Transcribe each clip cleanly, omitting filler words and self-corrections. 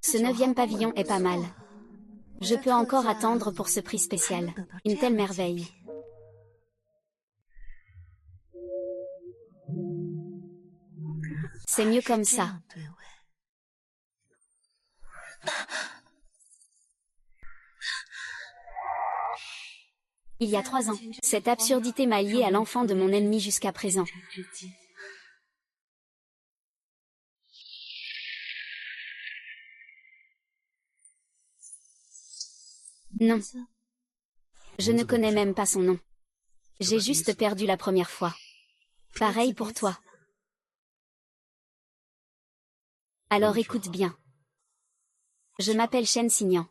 Ce 9e pavillon est pas mal. Je peux encore attendre pour ce prix spécial. Une telle merveille. C'est mieux comme ça. Il y a 3 ans, cette absurdité m'a lié à l'enfant de mon ennemi jusqu'à présent. Non. Je ne connais même pas son nom. J'ai juste perdu la première fois. Pareil pour toi. Alors écoute bien. Je m'appelle Shen Xinyan.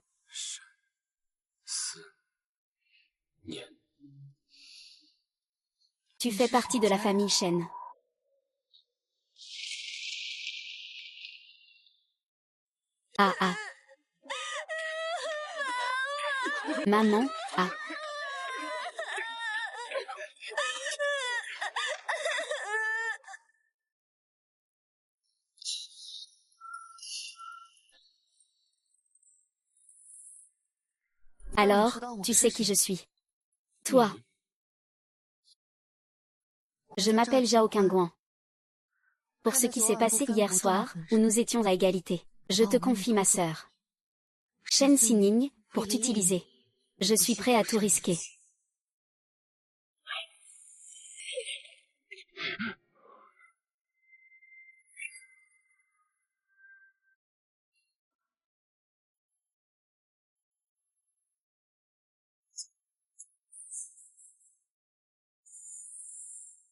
Tu fais partie de la famille Shen. Ah ah. Maman, ah. Alors, tu sais qui je suis. Toi. Je m'appelle Zhao Qingguan. Pour ce qui s'est passé hier soir, où nous étions à égalité, je te confie ma sœur. Shen Xinning, pour t'utiliser. Je suis prêt à tout risquer.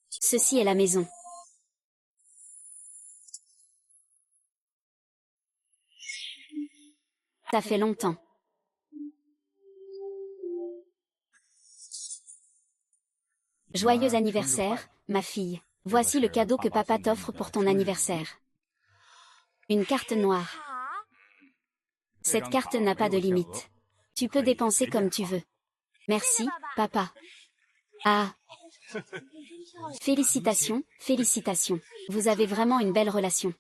Ceci est la maison. Ça fait longtemps. Joyeux anniversaire, ma fille. Voici le cadeau que papa t'offre pour ton anniversaire. Une carte noire. Cette carte n'a pas de limite. Tu peux dépenser comme tu veux. Merci, papa. Ah. Félicitations, félicitations. Vous avez vraiment une belle relation.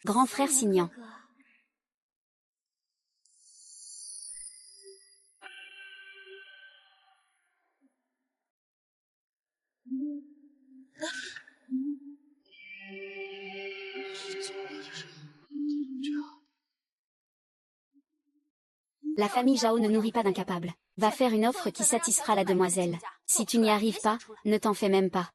Grand frère Xinyan. La famille Zhao ne nourrit pas d'incapables. Va faire une offre qui satisfera la demoiselle. Si tu n'y arrives pas, ne t'en fais même pas.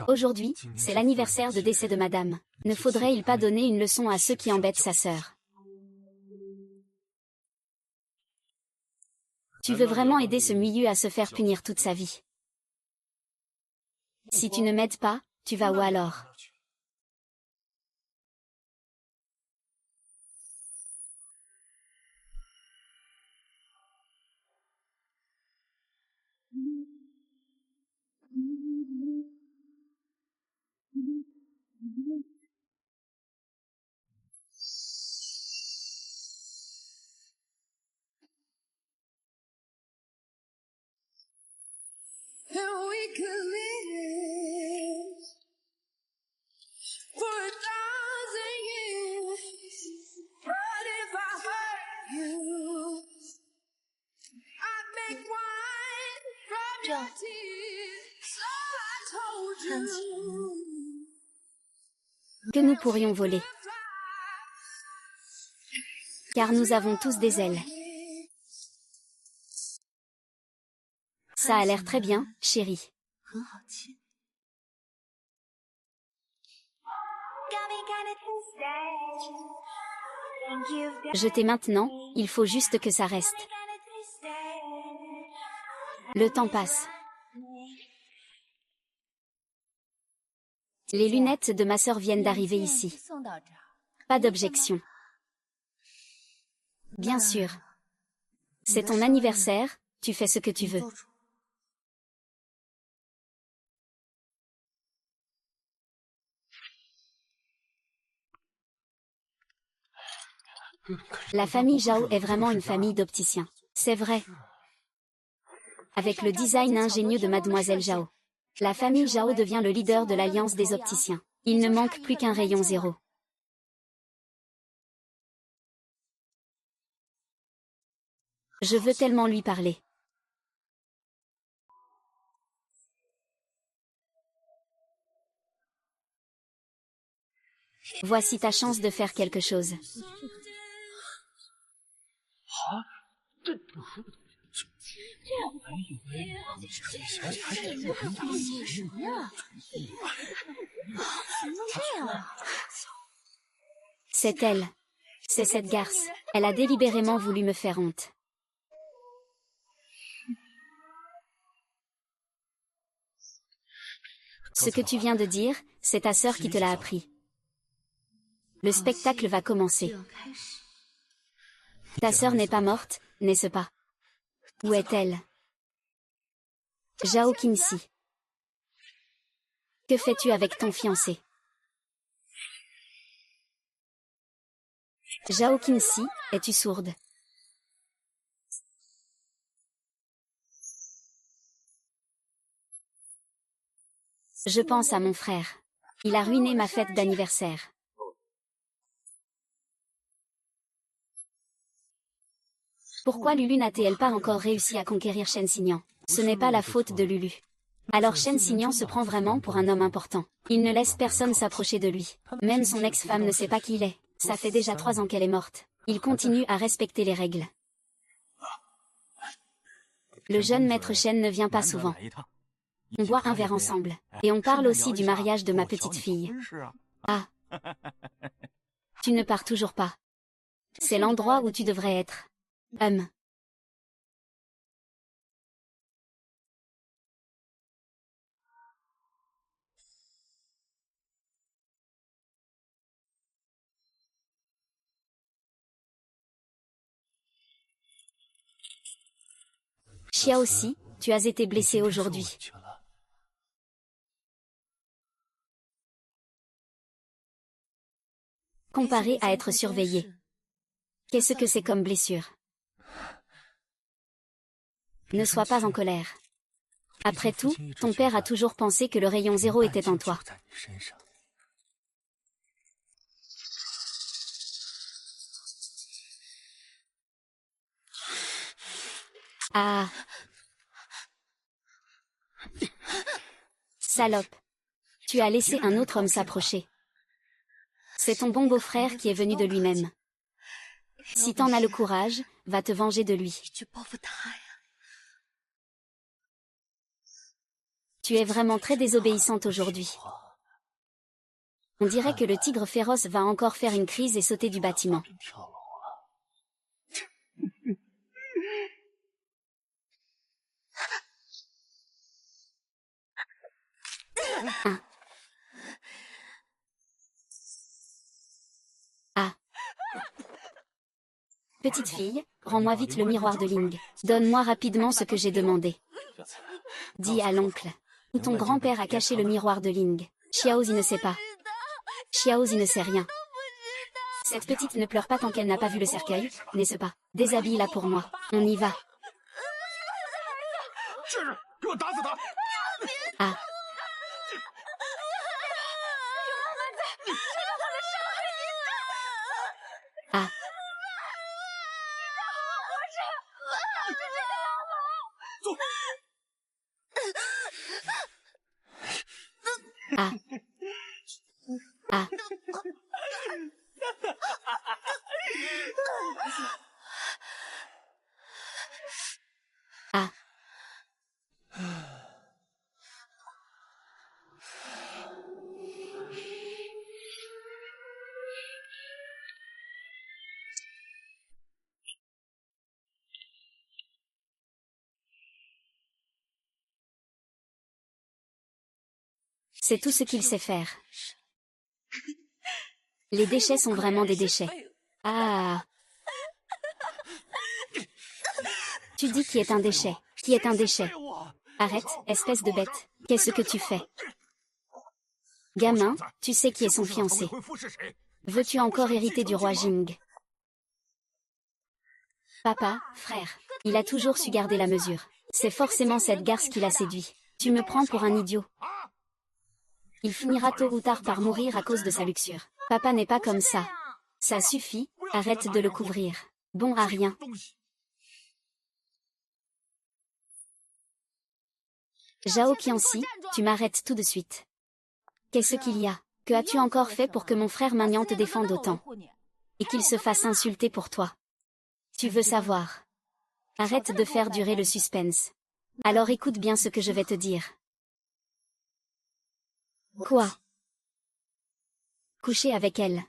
Aujourd'hui, c'est l'anniversaire de décès de madame. Ne faudrait-il pas donner une leçon à ceux qui embêtent sa sœur? Tu veux vraiment aider ce milieu à se faire punir toute sa vie? Si tu ne m'aides pas, tu vas où alors? Que nous pourrions voler. Car nous avons tous des ailes. Ça a l'air très bien, chérie. Je t'ai maintenant, il faut juste que ça reste. Le temps passe. Les lunettes de ma sœur viennent d'arriver ici. Pas d'objection. Bien sûr. C'est ton anniversaire, tu fais ce que tu veux. La famille Zhao est vraiment une famille d'opticiens. C'est vrai. Avec le design ingénieux de Mademoiselle Zhao. La famille Zhao devient le leader de l'alliance des opticiens. Il ne manque plus qu'un rayon zéro. Je veux tellement lui parler. Voici ta chance de faire quelque chose. C'est elle. C'est cette garce. Elle a délibérément voulu me faire honte. Ce que tu viens de dire, c'est ta sœur qui te l'a appris. Le spectacle va commencer. Ta sœur n'est pas morte, n'est-ce pas? Où est-elle? Zhao Qinxi. Que fais-tu avec ton fiancé? Zhao Qinxi, es-tu sourde? Je pense à mon frère. Il a ruiné ma fête d'anniversaire. Pourquoi Lulu n'a-t-elle pas encore réussi à conquérir Shen Xignan? Ce n'est pas la faute de Lulu. Alors Shen Xignan se prend vraiment pour un homme important. Il ne laisse personne s'approcher de lui. Même son ex-femme ne sait pas qui il est. Ça fait déjà 3 ans qu'elle est morte. Il continue à respecter les règles. Le jeune maître Shen ne vient pas souvent. On boit un verre ensemble. Et on parle aussi du mariage de ma petite fille. Ah. Tu ne pars toujours pas. C'est l'endroit où tu devrais être. Xia aussi, tu as été blessé aujourd'hui. Comparé à être surveillé. Qu'est-ce que c'est comme blessure? Ne sois pas en colère. Après tout, ton père a toujours pensé que le rayon zéro était en toi. Ah. Salope. Tu as laissé un autre homme s'approcher. C'est ton bon beau-frère qui est venu de lui-même. Si t'en as le courage, va te venger de lui. Tu es vraiment très désobéissante aujourd'hui. On dirait que le tigre féroce va encore faire une crise et sauter du bâtiment. Ah. Petite fille, rends-moi vite le miroir de Ling. Donne-moi rapidement ce que j'ai demandé. Dis à l'oncle. Où ton grand-père a caché le miroir de Ling. Xiaozi ne sait pas. Xiaozi ne sait rien. Cette petite ne pleure pas tant qu'elle n'a pas vu le cercueil, n'est-ce pas? Déshabille-la pour moi. On y va. Ah. Ah. Ah. Ah. Ah. C'est tout ce qu'il sait faire. Les déchets sont vraiment des déchets. Ah. Tu dis qui est un déchet. Qui est un déchet? Arrête, espèce de bête. Qu'est-ce que tu fais? Gamin, tu sais qui est son fiancé. Veux-tu encore hériter du roi Jing? Papa, frère, il a toujours su garder la mesure. C'est forcément cette garce qui l'a séduit. Tu me prends pour un idiot. Il finira tôt ou tard par mourir à cause de sa luxure. Papa n'est pas comme ça. Ça suffit, arrête de le couvrir. Bon à rien. Zhao Qianxi, tu m'arrêtes tout de suite. Qu'est-ce qu'il y a? Que as-tu encore fait pour que mon frère Magnan te défende autant? Et qu'il se fasse insulter pour toi? Tu veux savoir? Arrête de faire durer le suspense. Alors écoute bien ce que je vais te dire. Quoi? Coucher avec elle.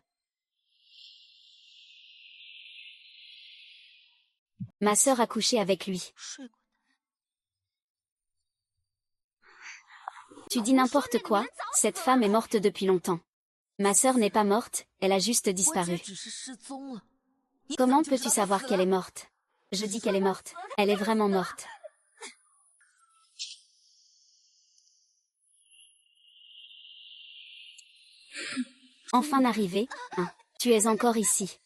Ma sœur a couché avec lui. Tu dis n'importe quoi, cette femme est morte depuis longtemps. Ma sœur n'est pas morte, elle a juste disparu. Comment peux-tu savoir qu'elle est morte? Je dis qu'elle est morte. Elle est vraiment morte. Enfin arrivé, hein. Tu es encore ici.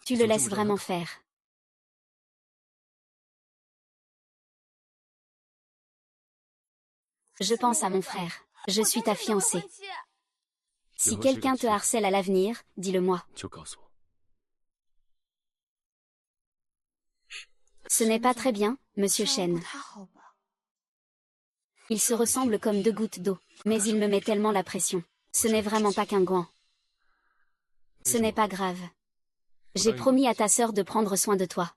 Tu le laisses vraiment faire. Je pense à mon frère. Je suis ta fiancée. Si quelqu'un te harcèle à l'avenir, dis-le-moi. Ce n'est pas très bien, monsieur Shen. Il se ressemble comme deux gouttes d'eau, mais il me met tellement la pression. Ce n'est vraiment pas qu'un gant. Ce n'est pas grave. J'ai promis à ta sœur de prendre soin de toi.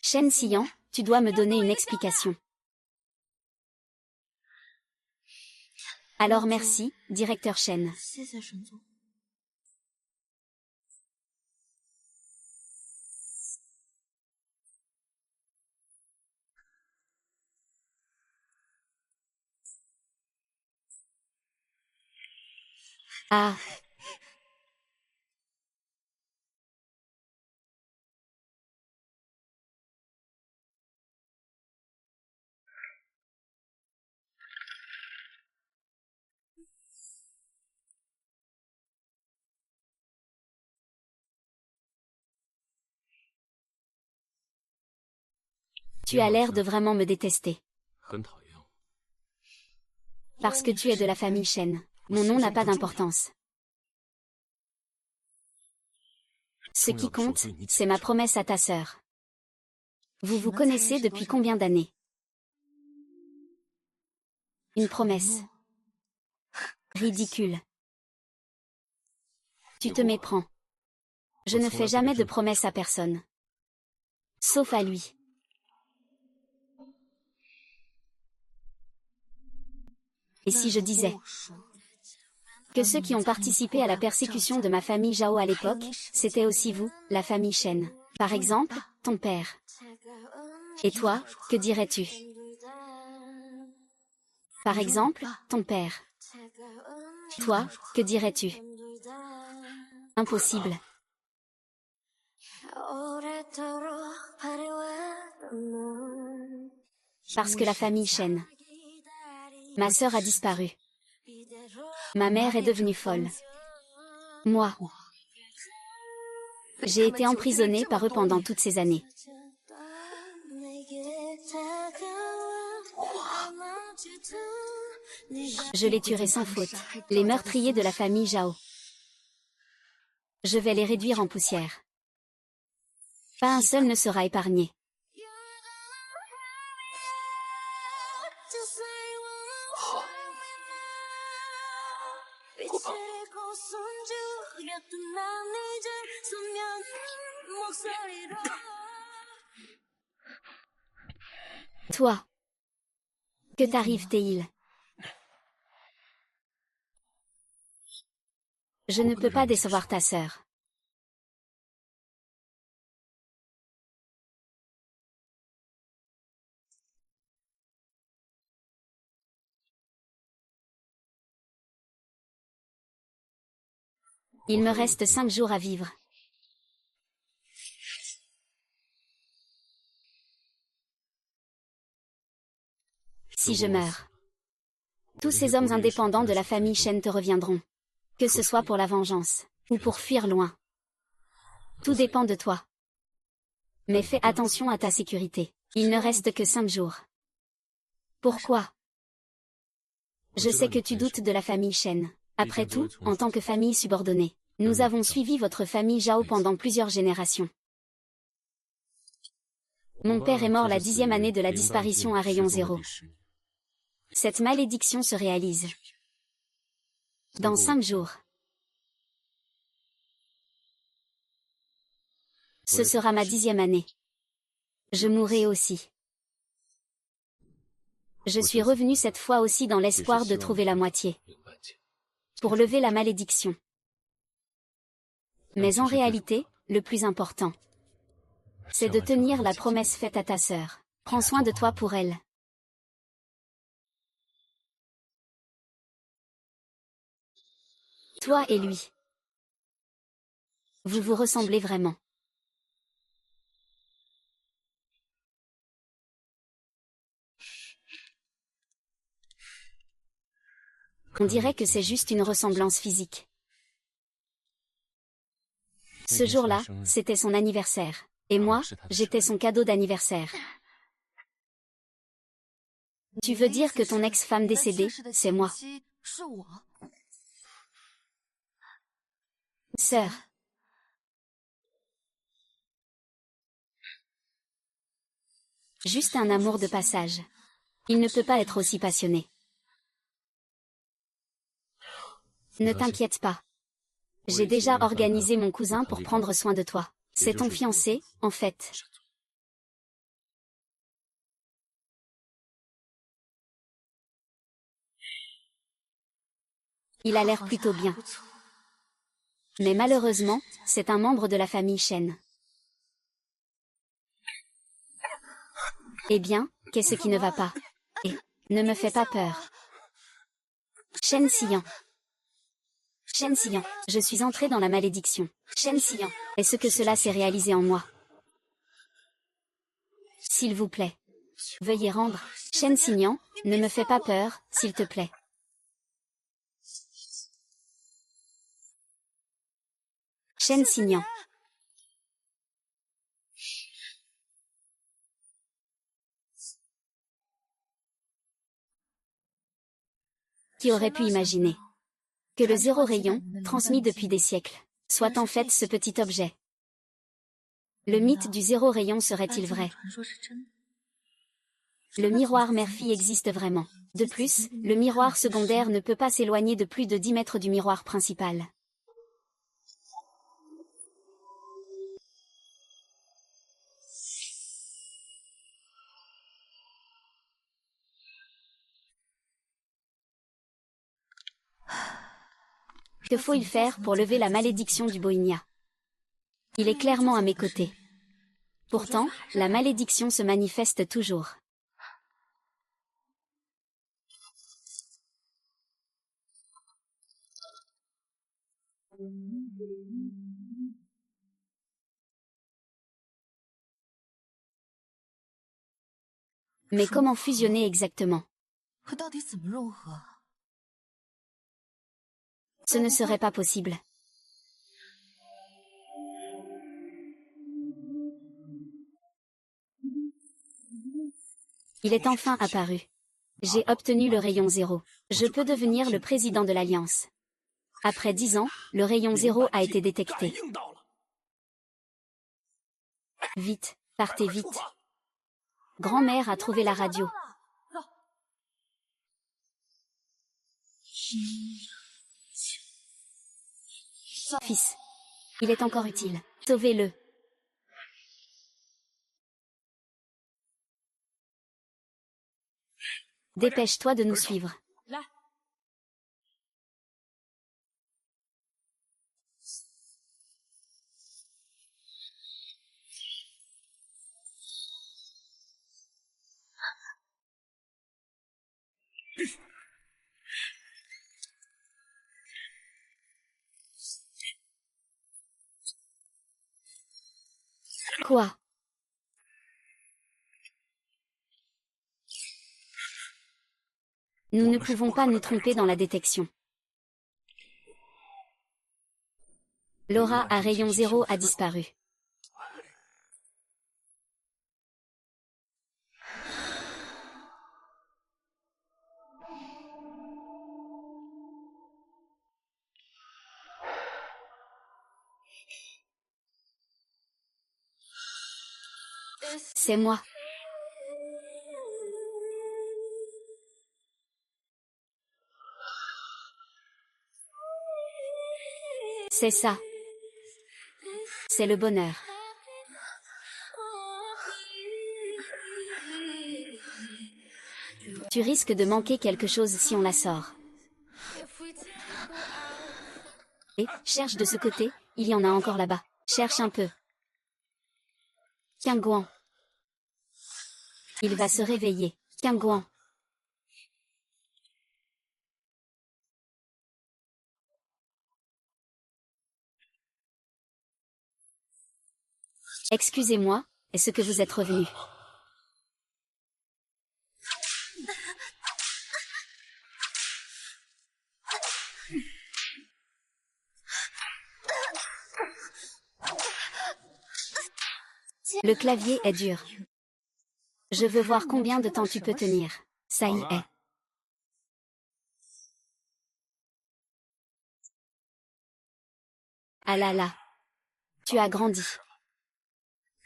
Shen Xian, tu dois me donner une explication. Alors merci, directeur Shen. Ah. Tu as l'air de vraiment me détester. Parce que tu es de la famille Shen. Mon nom n'a pas d'importance. Ce qui compte, c'est ma promesse à ta sœur. Vous vous connaissez depuis combien d'années? Une promesse. Ridicule. Tu te méprends. Je ne fais jamais de promesses à personne. Sauf à lui. Et si je disais que ceux qui ont participé à la persécution de ma famille Zhao à l'époque, c'était aussi vous, la famille Shen. Par exemple, ton père. Et toi, que dirais-tu? Par exemple, ton père. Toi, que dirais-tu? Impossible. Parce que la famille Shen. Ma sœur a disparu. Ma mère est devenue folle. Moi. J'ai été emprisonnée par eux pendant toutes ces années. Je les tuerai sans faute. Les meurtriers de la famille Zhao. Je vais les réduire en poussière. Pas un seul ne sera épargné. Toi. Que t'arrive-t-il? Je ne peux pas décevoir ta sœur. Il me reste 5 jours à vivre. Si je meurs, tous ces hommes indépendants de la famille Shen te reviendront. Que ce soit pour la vengeance, ou pour fuir loin. Tout dépend de toi. Mais fais attention à ta sécurité. Il ne reste que 5 jours. Pourquoi? Je sais que tu doutes de la famille Shen. Après tout, en tant que famille subordonnée, nous avons suivi votre famille Zhao pendant plusieurs générations. Mon père est mort la 10e année de la disparition à rayon 0. Cette malédiction se réalise dans 5 jours. Ce sera ma 10e année. Je mourrai aussi. Je suis revenu cette fois aussi dans l'espoir de trouver la moitié. Pour lever la malédiction. Mais en réalité, le plus important, c'est de tenir la promesse faite à ta sœur. Prends soin de toi pour elle. Toi et lui. Vous vous ressemblez vraiment. On dirait que c'est juste une ressemblance physique. Ce jour-là, c'était son anniversaire. Et moi, j'étais son cadeau d'anniversaire. Tu veux dire que ton ex-femme décédée, c'est moi? Sœur. Juste un amour de passage. Il ne peut pas être aussi passionné. Ne t'inquiète pas. J'ai déjà organisé mon cousin pour prendre soin de toi. C'est ton fiancé, en fait. Il a l'air plutôt bien. Mais malheureusement, c'est un membre de la famille Shen. Eh bien, qu'est-ce qui ne va pas? Et ne me fais pas peur. Shen Xian. Shen Xian, je suis entrée dans la malédiction. Shen Xian, est-ce que cela s'est réalisé en moi? S'il vous plaît. Veuillez rendre. Shen Xian, ne me fais pas peur, s'il te plaît. Shen Xian. Qui aurait pu imaginer que le zéro rayon, transmis depuis des siècles, soit en fait ce petit objet? Le mythe du zéro rayon serait-il vrai? Le miroir mère-fille existe vraiment. De plus, le miroir secondaire ne peut pas s'éloigner de plus de 10 mètres du miroir principal. Que faut-il faire pour lever la malédiction du Bohinia? Il est clairement à mes côtés. Pourtant, la malédiction se manifeste toujours. Mais comment fusionner exactement? Ce ne serait pas possible. Il est enfin apparu. J'ai obtenu le rayon 0. Je peux devenir le président de l'Alliance. Après 10 ans, le rayon 0 a été détecté. Vite, partez vite. Grand-mère a trouvé la radio. Fils. Il est encore utile. Sauvez-le. Dépêche-toi de nous suivre. Quoi? Nous ne pouvons pas nous tromper dans la détection. L'aura à rayon 0 a disparu. C'est moi. C'est ça. C'est le bonheur. Tu risques de manquer quelque chose si on la sort. Et, cherche de ce côté, il y en a encore là-bas. Cherche un peu. Qingguan. Il va se réveiller. Qingguan. Excusez-moi, est-ce que vous êtes revenu? Le clavier est dur. Je veux voir combien de temps tu peux tenir. Ça y est. Ah là là. Tu as grandi.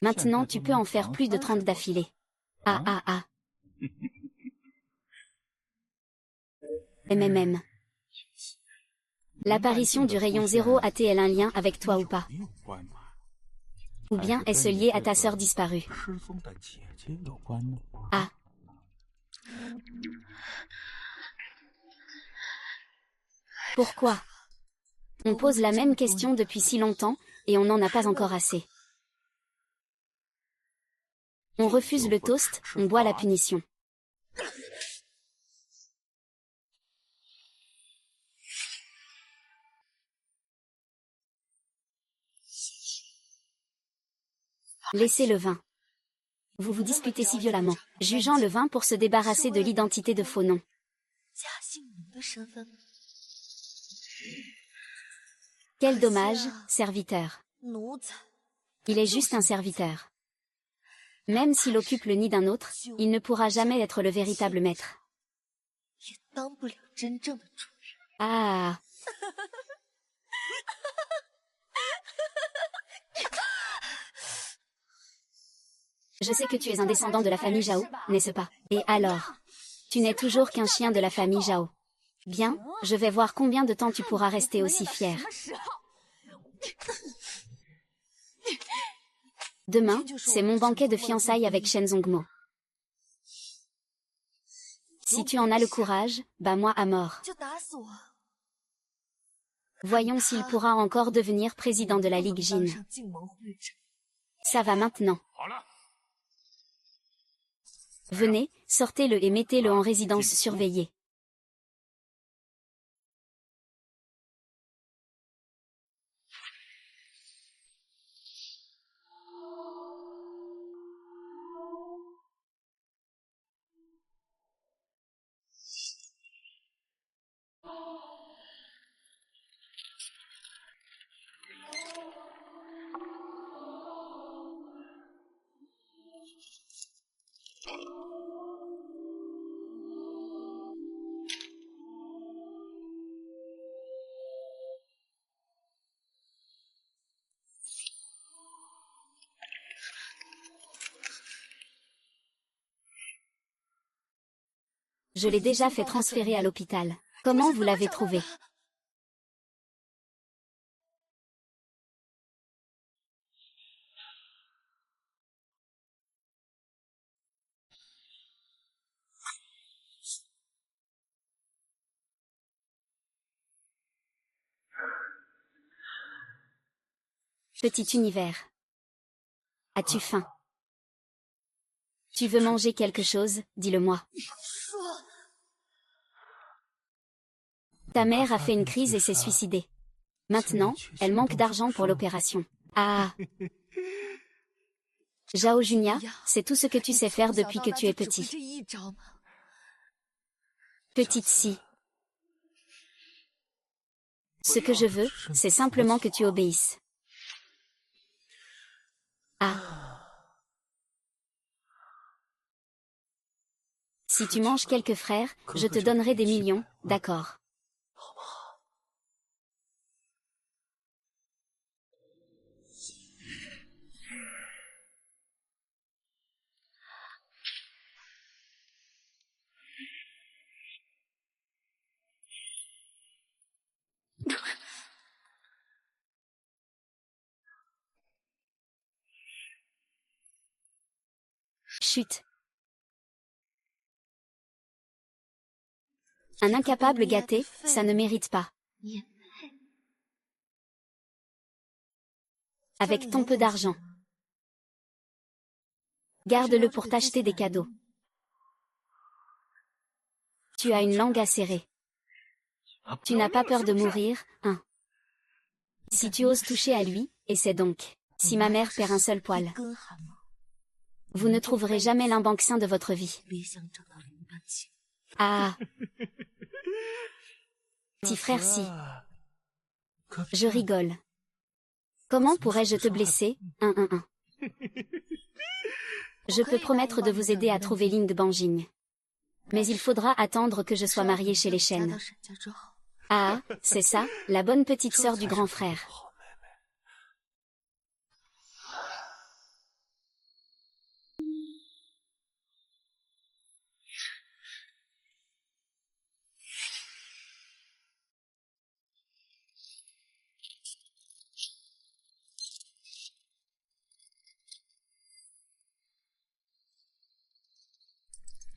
Maintenant tu peux en faire plus de 30 d'affilée. Ah ah ah. MMM. L'apparition du rayon 0 a-t-elle un lien avec toi ou pas? Ou bien est-ce lié à ta sœur disparue? Ah. Pourquoi? On pose la même question depuis si longtemps, et on n'en a pas encore assez. On refuse le toast, on boit la punition. Laissez le vin. Vous vous disputez si violemment, jugeant le vin pour se débarrasser de l'identité de faux nom. Quel dommage, serviteur. Il est juste un serviteur. Même s'il occupe le nid d'un autre, il ne pourra jamais être le véritable maître. Ah. Je sais que tu es un descendant de la famille Zhao, n'est-ce pas? Et alors? Tu n'es toujours qu'un chien de la famille Zhao. Bien, je vais voir combien de temps tu pourras rester aussi fier. Demain, c'est mon banquet de fiançailles avec Shen Zongmo. Si tu en as le courage, bats-moi à mort. Voyons s'il pourra encore devenir président de la Ligue Jin. Ça va maintenant. Venez, sortez-le et mettez-le en résidence surveillée. Je l'ai déjà fait transférer à l'hôpital. Comment vous l'avez trouvé? Petit univers. As-tu faim? Tu veux manger quelque chose, dis-le-moi. Ta mère a fait une crise et s'est suicidée. Maintenant, elle manque d'argent pour l'opération. Ah. Zhao Junia, c'est tout ce que tu sais faire depuis que tu es petit. Petite si. Ce que je veux, c'est simplement que tu obéisses. Ah. Si tu manges quelques frères, je te donnerai des millions, d'accord. Chut. Un incapable gâté, ça ne mérite pas. Avec ton peu d'argent. Garde-le pour t'acheter des cadeaux. Tu as une langue acérée. Tu n'as pas peur de mourir, hein. Si tu oses toucher à lui, essaie donc. Si ma mère perd un seul poil. Vous ne trouverez jamais l'imbanxin de votre vie. Ah. Petit frère si. Je rigole. Comment pourrais-je te blesser, un. Je peux promettre de vous aider à trouver Ling Banjing. Mais il faudra attendre que je sois mariée chez les Shen. Ah, c'est ça, la bonne petite sœur du grand frère.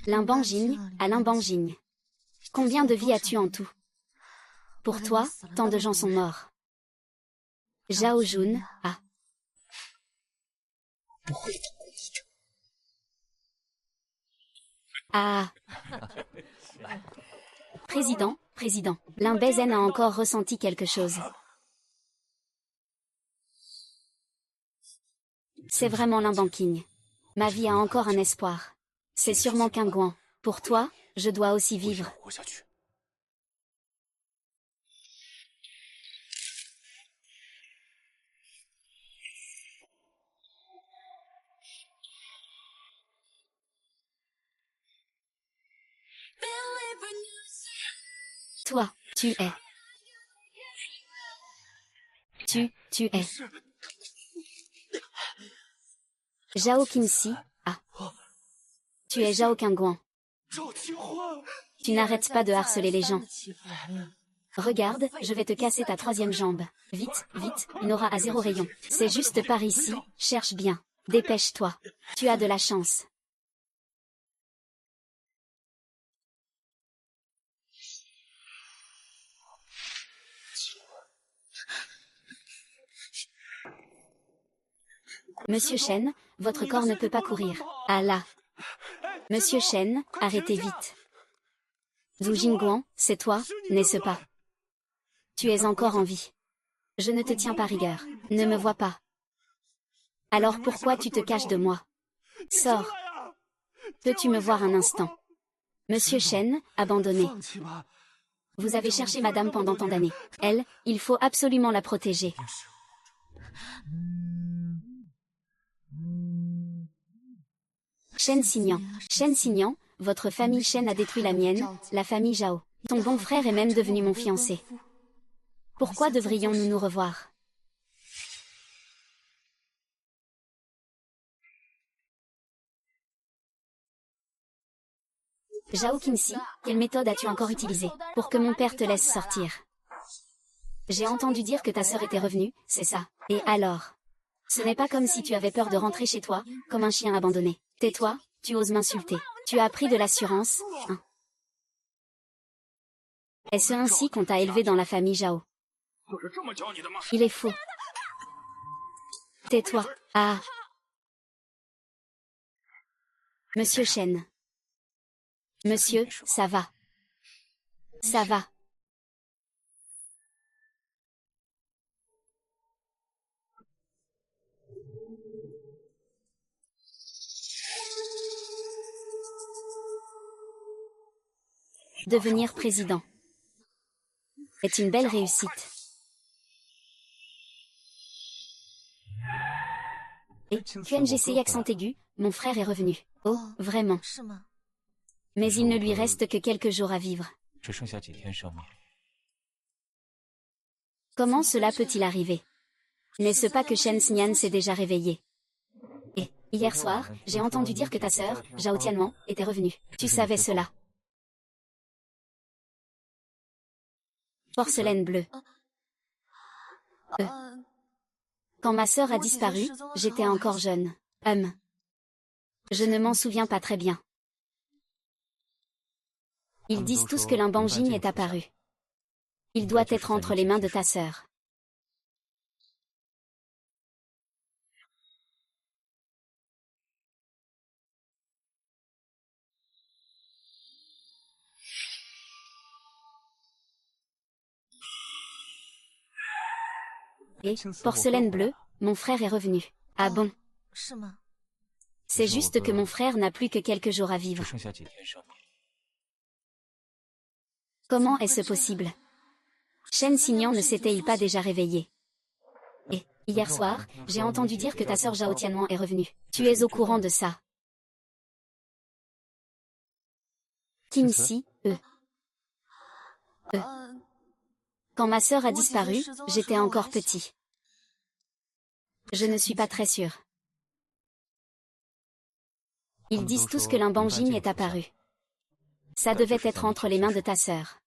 Limbanjing, à Limbanjing. Combien de vies as-tu en tout? Pour toi, tant de gens sont morts. Zhao Jun, ah. Ah. Président, Limbezen a encore ressenti quelque chose. C'est vraiment Limbanking. Ma vie a encore un espoir. C'est sûrement qu'un Guan. Pour toi, je dois aussi vivre. Toi, tu es. Tu es. Zhao Qinxi, ah. Tu es Zhao Qingguan. Tu n'arrêtes pas de harceler les gens. Regarde, je vais te casser ta troisième jambe. Vite, vite, une aura à 0 rayon. C'est juste par ici, cherche bien. Dépêche-toi. Tu as de la chance. Monsieur Shen, votre corps ne peut pas courir. Ah là. Monsieur Shen, arrêtez vite. Zhu Jingguan, c'est toi, n'est-ce pas? Tu es encore en vie. Je ne te tiens pas rigueur. Ne me vois pas. Alors pourquoi tu te caches de moi? Sors. Peux-tu me voir un instant? Monsieur Shen, abandonné. Vous avez cherché madame pendant tant d'années. Elle, il faut absolument la protéger. Shen Xignan, votre famille Shen a détruit la mienne, la famille Zhao. Ton bon frère est même devenu mon fiancé. Pourquoi devrions-nous nous revoir? Zhao Qinxi, quelle méthode as-tu encore utilisée pour que mon père te laisse sortir? J'ai entendu dire que ta sœur était revenue, c'est ça. Et alors? Ce n'est pas comme si tu avais peur de rentrer chez toi, comme un chien abandonné. Tais-toi, tu oses m'insulter. Tu as appris de l'assurance, hein? Est-ce ainsi qu'on t'a élevé dans la famille Zhao? Il est faux. Tais-toi. Ah. Monsieur Shen. Monsieur, ça va. Ça va. Devenir président est une belle réussite. Et, QNGC accent aigu, mon frère est revenu. Oh, vraiment. Mais il ne lui reste que quelques jours à vivre. Comment cela peut-il arriver? N'est-ce pas que Shen Xinyan s'est déjà réveillé? Et, hier soir, j'ai entendu dire que ta sœur, Zhao Tianman, était revenue. Tu savais cela? Porcelaine bleue. Quand ma sœur a disparu, j'étais encore jeune. Je ne m'en souviens pas très bien. Ils disent tous que Lin Banjing est apparu. Il doit être entre les mains de ta sœur. Et, porcelaine bleue, mon frère est revenu. Ah bon? C'est juste que mon frère n'a plus que quelques jours à vivre. Comment est-ce possible? Shen Xinyan ne s'était-il pas déjà réveillé? Et, hier soir, j'ai entendu dire que ta sœur Zhao Tianman est revenue. Tu es au courant de ça? Qingxi, Quand ma sœur a disparu, j'étais encore petit. Je ne suis pas très sûre. Ils disent tous que Lin Banjing est apparu. Ça devait être entre les mains de ta sœur.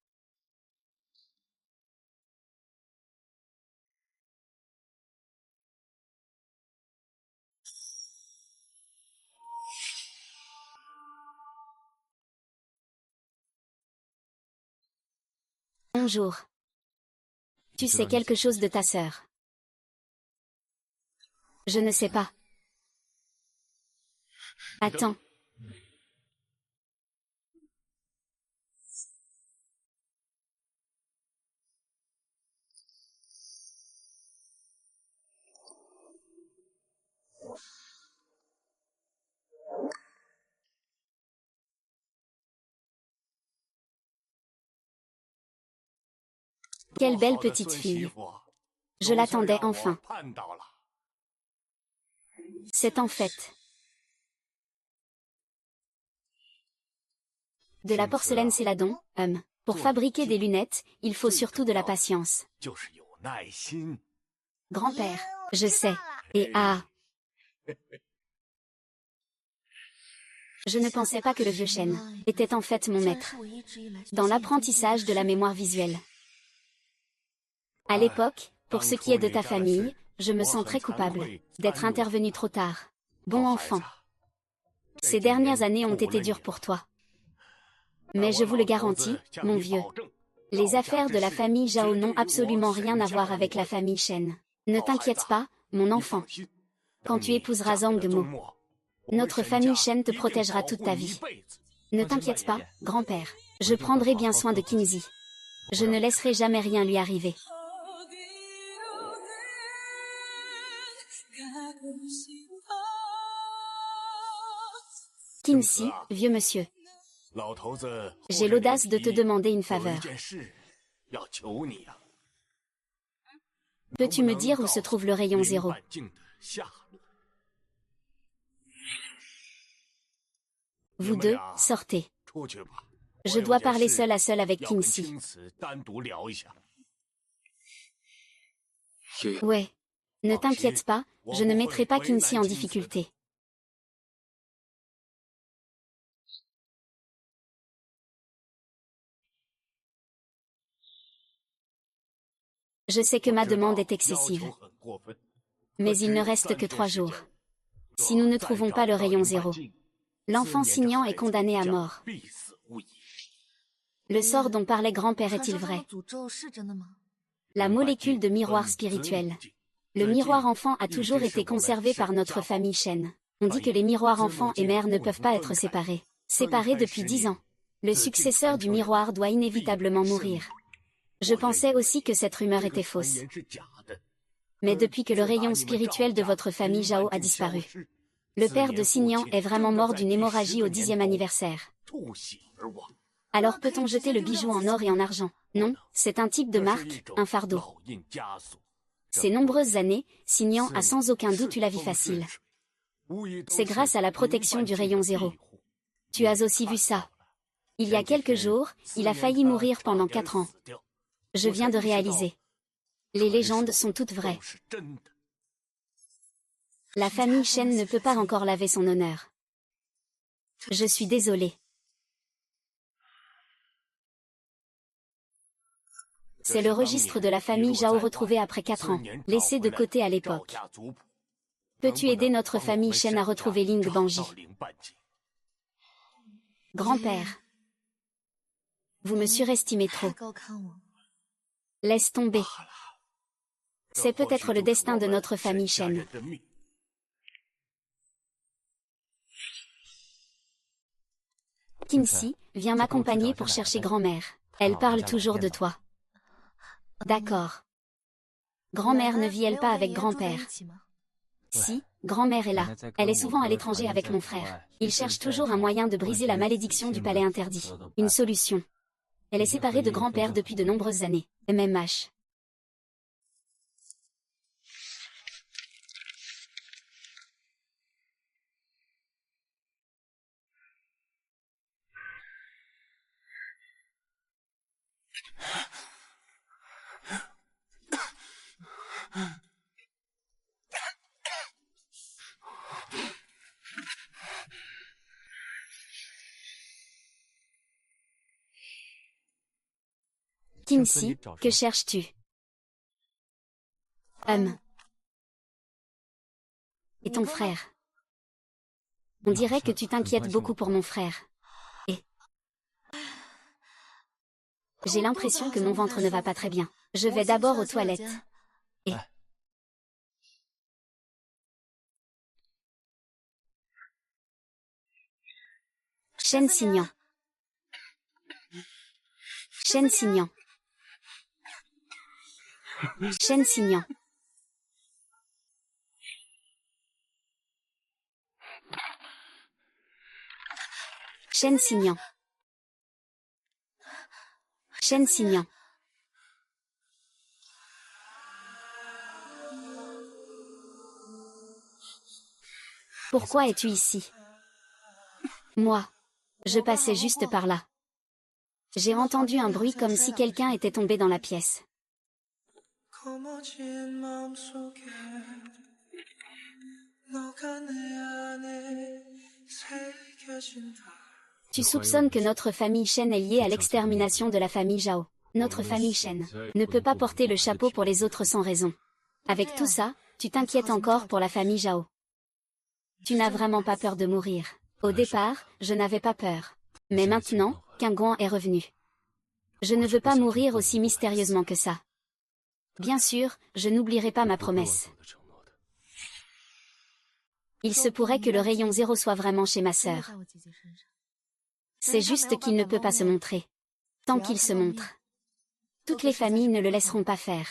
Bonjour. Tu sais quelque chose de ta sœur? Je ne sais pas. Attends. Quelle belle petite fille. Je l'attendais enfin. C'est en fait de la porcelaine céladon, Pour fabriquer des lunettes, il faut surtout de la patience. Grand-père, je sais. Et je ne pensais pas que le vieux Shen était en fait mon maître dans l'apprentissage de la mémoire visuelle. À l'époque, pour ce qui est de ta famille, je me sens très coupable d'être intervenu trop tard. Bon enfant. Ces dernières années ont été dures pour toi. Mais je vous le garantis, mon vieux. Les affaires de la famille Zhao n'ont absolument rien à voir avec la famille Shen. Ne t'inquiète pas, mon enfant. Quand tu épouseras Zhang Mo, notre famille Shen te protégera toute ta vie. Ne t'inquiète pas, grand-père. Je prendrai bien soin de Qingxi. Je ne laisserai jamais rien lui arriver. Qingxi, vieux monsieur. J'ai l'audace de te demander une faveur. Peux-tu me dire où se trouve le rayon 0? Vous deux, sortez. Je dois parler seul à seul avec Qingxi. Ouais. Ne t'inquiète pas, je ne mettrai pas Qingxi en difficulté. Je sais que ma demande est excessive. Mais il ne reste que 3 jours. Si nous ne trouvons pas le rayon 0, l'enfant Xinyan est condamné à mort. Le sort dont parlait grand-père est-il vrai? La molécule de miroir spirituel. Le miroir enfant a toujours été conservé par notre famille Shen. On dit que les miroirs enfants et mère ne peuvent pas être séparés. Séparés depuis 10 ans. Le successeur du miroir doit inévitablement mourir. Je pensais aussi que cette rumeur était fausse. Mais depuis que le rayon spirituel de votre famille Zhao a disparu, le père de Xinyan est vraiment mort d'une hémorragie au 10e anniversaire. Alors peut-on jeter le bijou en or et en argent? Non, c'est un type de marque, un fardeau. Ces nombreuses années, Signan a sans aucun doute eu la vie facile. C'est grâce à la protection du rayon zéro. Tu as aussi vu ça. Il y a quelques jours, il a failli mourir pendant 4 ans. Je viens de réaliser. Les légendes sont toutes vraies. La famille Shen ne peut pas encore laver son honneur. Je suis désolé. C'est le registre de la famille Zhao retrouvé après 4 ans, laissé de côté à l'époque. Peux-tu aider notre famille Shen à retrouver Ling Banji? Grand-père. Vous me surestimez trop. Laisse tomber. C'est peut-être le destin de notre famille Shen. Qinxi, viens m'accompagner pour chercher grand-mère. Elle parle toujours de toi. D'accord. Grand-mère ne vit-elle pas avec grand-père? Si, grand-mère est là. Elle est souvent à l'étranger avec mon frère. Il cherche toujours un moyen de briser la malédiction du palais interdit. Une solution. Elle est séparée de grand-père depuis de nombreuses années. MMH. Qinxi, que cherches-tu? Et ton frère? On dirait que tu t'inquiètes beaucoup pour mon frère. Et j'ai l'impression que mon ventre ne va pas très bien. Je vais d'abord aux toilettes. Et Shen Signan. Shen Signan. Shen Signan. Shen Signan. Shen Signan. Pourquoi es-tu ici? Moi. Je passais juste par là. J'ai entendu un bruit comme si quelqu'un était tombé dans la pièce. Tu soupçonnes que notre famille Shen est liée à l'extermination de la famille Zhao. Notre famille Shen ne peut pas porter le chapeau pour les autres sans raison. Avec tout ça, tu t'inquiètes encore pour la famille Zhao. Tu n'as vraiment pas peur de mourir. Au départ, je n'avais pas peur. Mais maintenant, Qingguan est revenu. Je ne veux pas mourir aussi mystérieusement que ça. Bien sûr, je n'oublierai pas ma promesse. Il se pourrait que le rayon zéro soit vraiment chez ma sœur. C'est juste qu'il ne peut pas se montrer. Tant qu'il se montre. Toutes les familles ne le laisseront pas faire.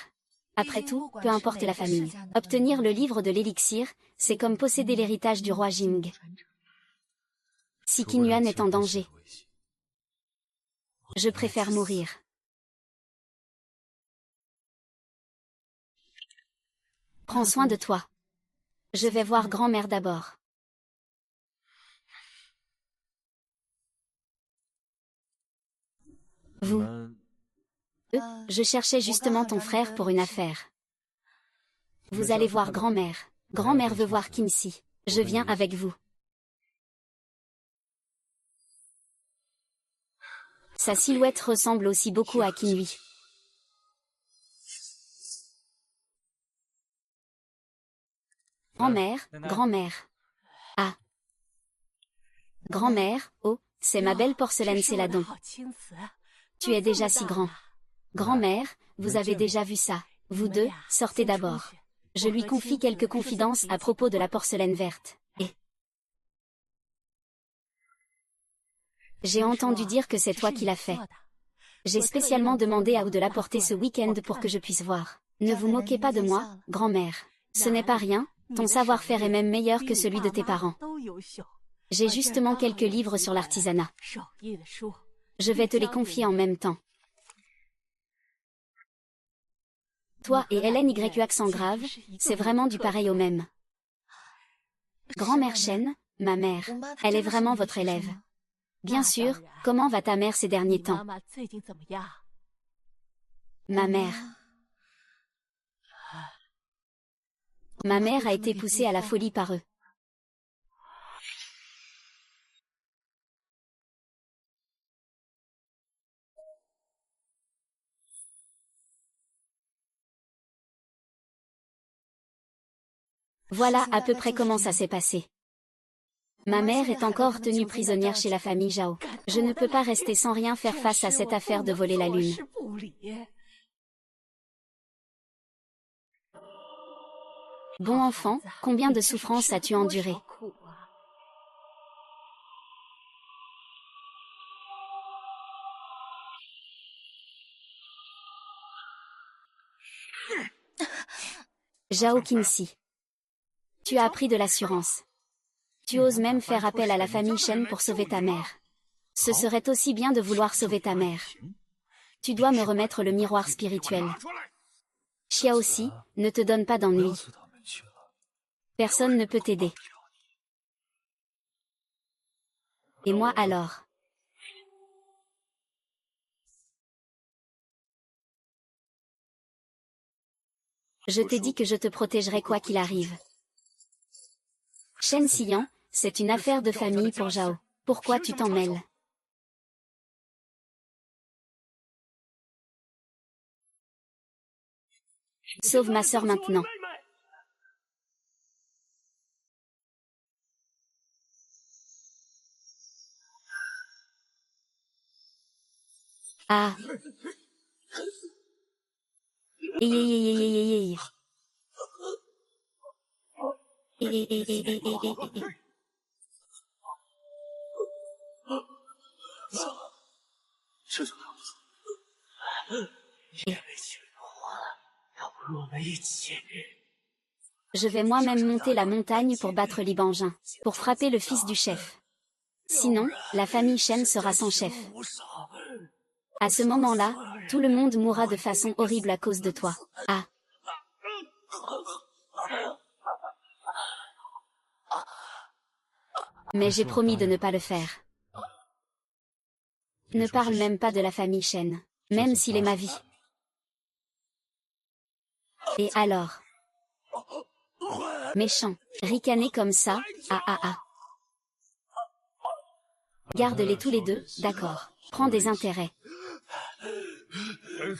Après tout, peu importe la famille. Obtenir le livre de l'élixir, c'est comme posséder l'héritage du roi Jing. Si Qin Yuan est en danger, je préfère mourir. Prends soin de toi. Je vais voir grand-mère d'abord. Vous. Je cherchais justement ton frère pour une affaire. Vous allez voir grand-mère. Grand-mère veut voir Qinxi. Je viens avec vous. Sa silhouette ressemble aussi beaucoup à Qin Hui. Grand-mère, grand-mère. Ah. Grand-mère, oh, c'est ma belle porcelaine Céladon. Tu es déjà si grand. Grand-mère, vous avez déjà vu ça. Vous deux, sortez d'abord. Je lui confie quelques confidences à propos de la porcelaine verte. Et j'ai entendu dire que c'est toi qui l'as fait. J'ai spécialement demandé à Wu de l'apporter ce week-end pour que je puisse voir. Ne vous moquez pas de moi, grand-mère. Ce n'est pas rien, ton savoir-faire est même meilleur que celui de tes parents. J'ai justement quelques livres sur l'artisanat. Je vais te les confier en même temps. Toi et LNY accent grave, c'est vraiment du pareil au même. Grand-mère Chen, ma mère, elle est vraiment votre élève. Bien sûr, comment va ta mère ces derniers temps? Ma mère. Ma mère a été poussée à la folie par eux. Voilà à peu près comment ça s'est passé. Ma mère est encore tenue prisonnière chez la famille Zhao. Je ne peux pas rester sans rien faire face à cette affaire de voler la lune. Bon enfant, combien de souffrances as-tu enduré? Zhao Qingxi. Tu as appris de l'assurance. Tu oses même faire appel à la famille Shen pour sauver ta mère. Ce serait aussi bien de vouloir sauver ta mère. Tu dois me remettre le miroir spirituel. Xia aussi, ne te donne pas d'ennui. Personne ne peut t'aider. Et moi alors? Je t'ai dit que je te protégerai quoi qu'il arrive. Shen Xian, c'est une affaire de famille pour Zhao. Pourquoi tu t'en mêles? Sauve ma sœur maintenant. Ah. Je vais moi-même monter la montagne pour battre Li Bangin, pour frapper le fils du chef. Sinon, la famille Shen sera sans chef. À ce moment-là, tout le monde mourra de façon horrible à cause de toi. Ah. Mais j'ai promis de ne pas le faire. Ne parle même pas de la famille Shen, même s'il est ma vie. Et alors? Méchant, ricaner comme ça, ah ah ah. Garde-les tous les deux, d'accord. Prends des intérêts.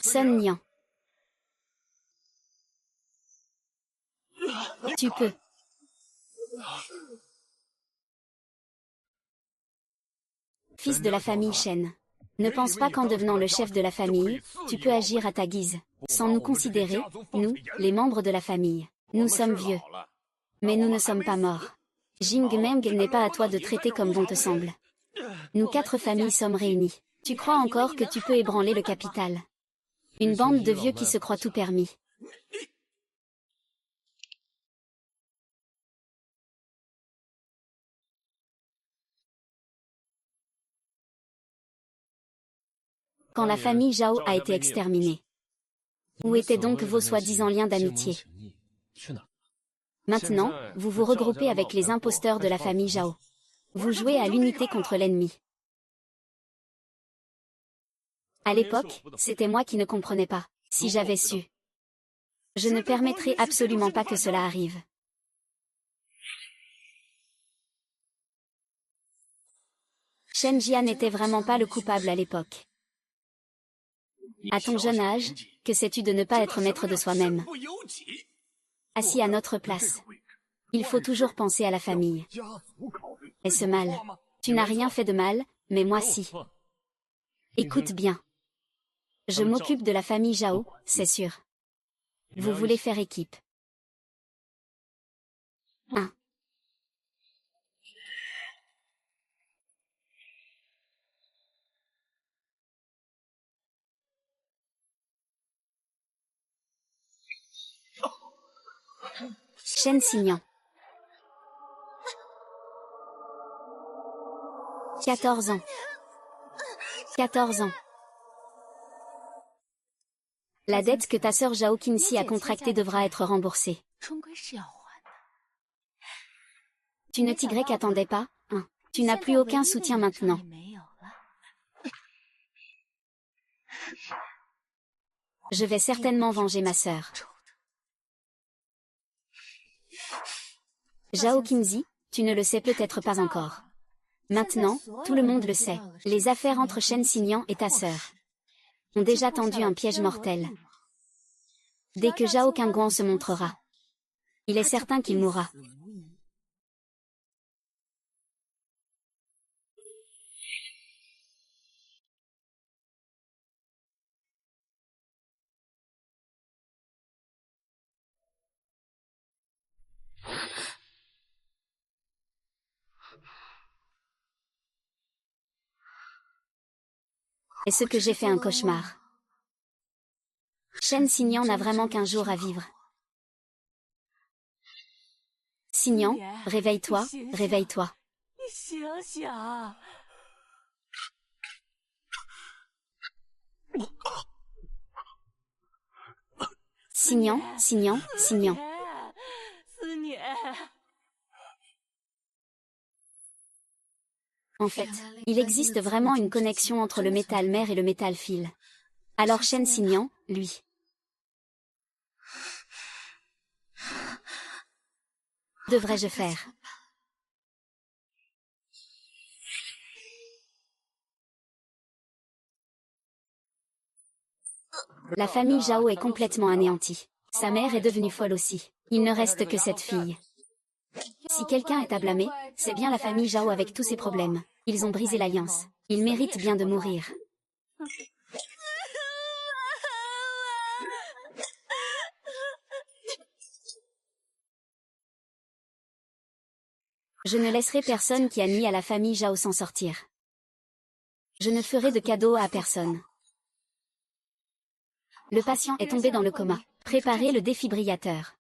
Sun Nian. Tu peux. Fils de la famille Shen. Ne pense pas qu'en devenant le chef de la famille, tu peux agir à ta guise. Sans nous considérer, nous, les membres de la famille. Nous sommes vieux. Mais nous ne sommes pas morts. Jing Meng n'est pas à toi de traiter comme bon te semble. Nous 4 familles sommes réunies. Tu crois encore que tu peux ébranler le capital? Une bande de vieux qui se croient tout permis. Quand la famille Zhao a été exterminée. Où étaient donc vos soi-disant liens d'amitié? Maintenant, vous vous regroupez avec les imposteurs de la famille Zhao. Vous jouez à l'unité contre l'ennemi. À l'époque, c'était moi qui ne comprenais pas. Si j'avais su. Je ne permettrai absolument pas que cela arrive. Shen Jian n'était vraiment pas le coupable à l'époque. À ton jeune âge, que sais-tu de ne pas être maître de soi-même? Assis à notre place. Il faut toujours penser à la famille. Est-ce mal? Tu n'as rien fait de mal, mais moi si. Écoute bien. Je m'occupe de la famille Zhao, c'est sûr. Vous voulez faire équipe. 1. Shen Xignan. 14 ans. 14 ans. La dette que ta sœur Zhao Qinxi a contractée devra être remboursée. Tu ne t'y attendais pas, hein? Tu n'as plus aucun soutien maintenant. Je vais certainement venger ma sœur. Zhao Qinxi, tu ne le sais peut-être pas encore. Maintenant, tout le monde le sait. Les affaires entre Shen Xinyan et ta sœur ont déjà tendu un piège mortel. Dès que Zhao Qingguan se montrera, il est certain qu'il mourra. Est-ce que j'ai fait un cauchemar? Shen Xinyan n'a vraiment qu'un jour à vivre. Xinyan, réveille-toi, réveille-toi. Xinyan, Xinyan, Xinyan. En fait, il existe vraiment une connexion entre le métal mère et le métal fil. Alors Shen Xinyan, lui. Devrais-je faire? La famille Zhao est complètement anéantie. Sa mère est devenue folle aussi. Il ne reste que cette fille. Si quelqu'un est à blâmer, c'est bien la famille Zhao avec tous ses problèmes. Ils ont brisé l'alliance. Ils méritent bien de mourir. Je ne laisserai personne qui a nui à la famille Zhao s'en sortir. Je ne ferai de cadeaux à personne. Le patient est tombé dans le coma. Préparez le défibrillateur.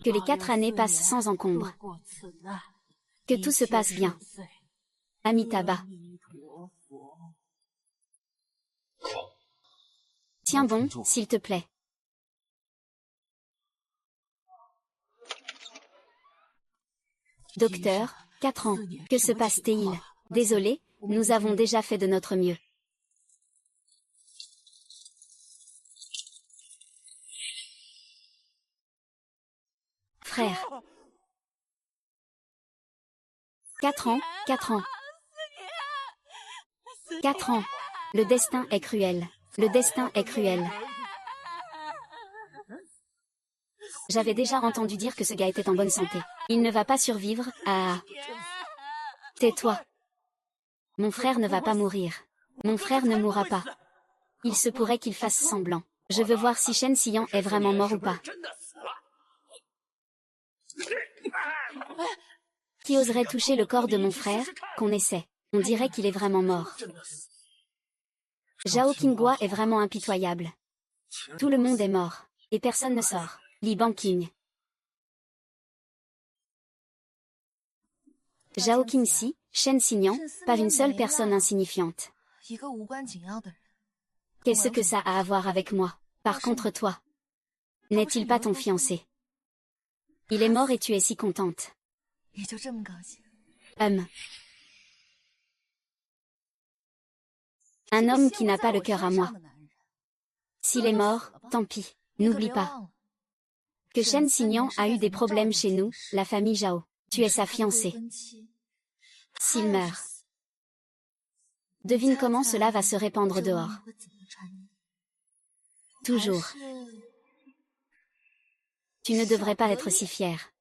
Que les 4 années passent sans encombre. Que tout se passe bien. Amitabha. Tiens bon, s'il te plaît. Docteur, 4 ans. Que se passe-t-il? Désolé, nous avons déjà fait de notre mieux. Frère. 4 ans, 4 ans. 4 ans. Le destin est cruel. Le destin est cruel. J'avais déjà entendu dire que ce gars était en bonne santé. Il ne va pas survivre à... Tais-toi. Mon frère ne va pas mourir. Mon frère ne mourra pas. Il se pourrait qu'il fasse semblant. Je veux voir si Shen Xinyan est vraiment mort ou pas. Qui oserait toucher le corps de mon frère? Qu'on essaie. On dirait qu'il est vraiment mort. Zhao Qingguan est vraiment impitoyable. Tout le monde est mort. Et personne ne sort. Li Bangqing. Zhao Qinxi, Shen Xinyan, pas une seule personne insignifiante. Qu'est-ce que ça a à voir avec moi? Par contre toi. N'est-il pas ton fiancé? Il est mort et tu es si contente. Un homme qui n'a pas le cœur à moi. S'il est mort, tant pis. N'oublie pas que Shen Xinyan a eu des problèmes chez nous, la famille Zhao. Tu es sa fiancée. S'il meurt, devine comment cela va se répandre dehors. Toujours. Tu ne devrais pas être si fier.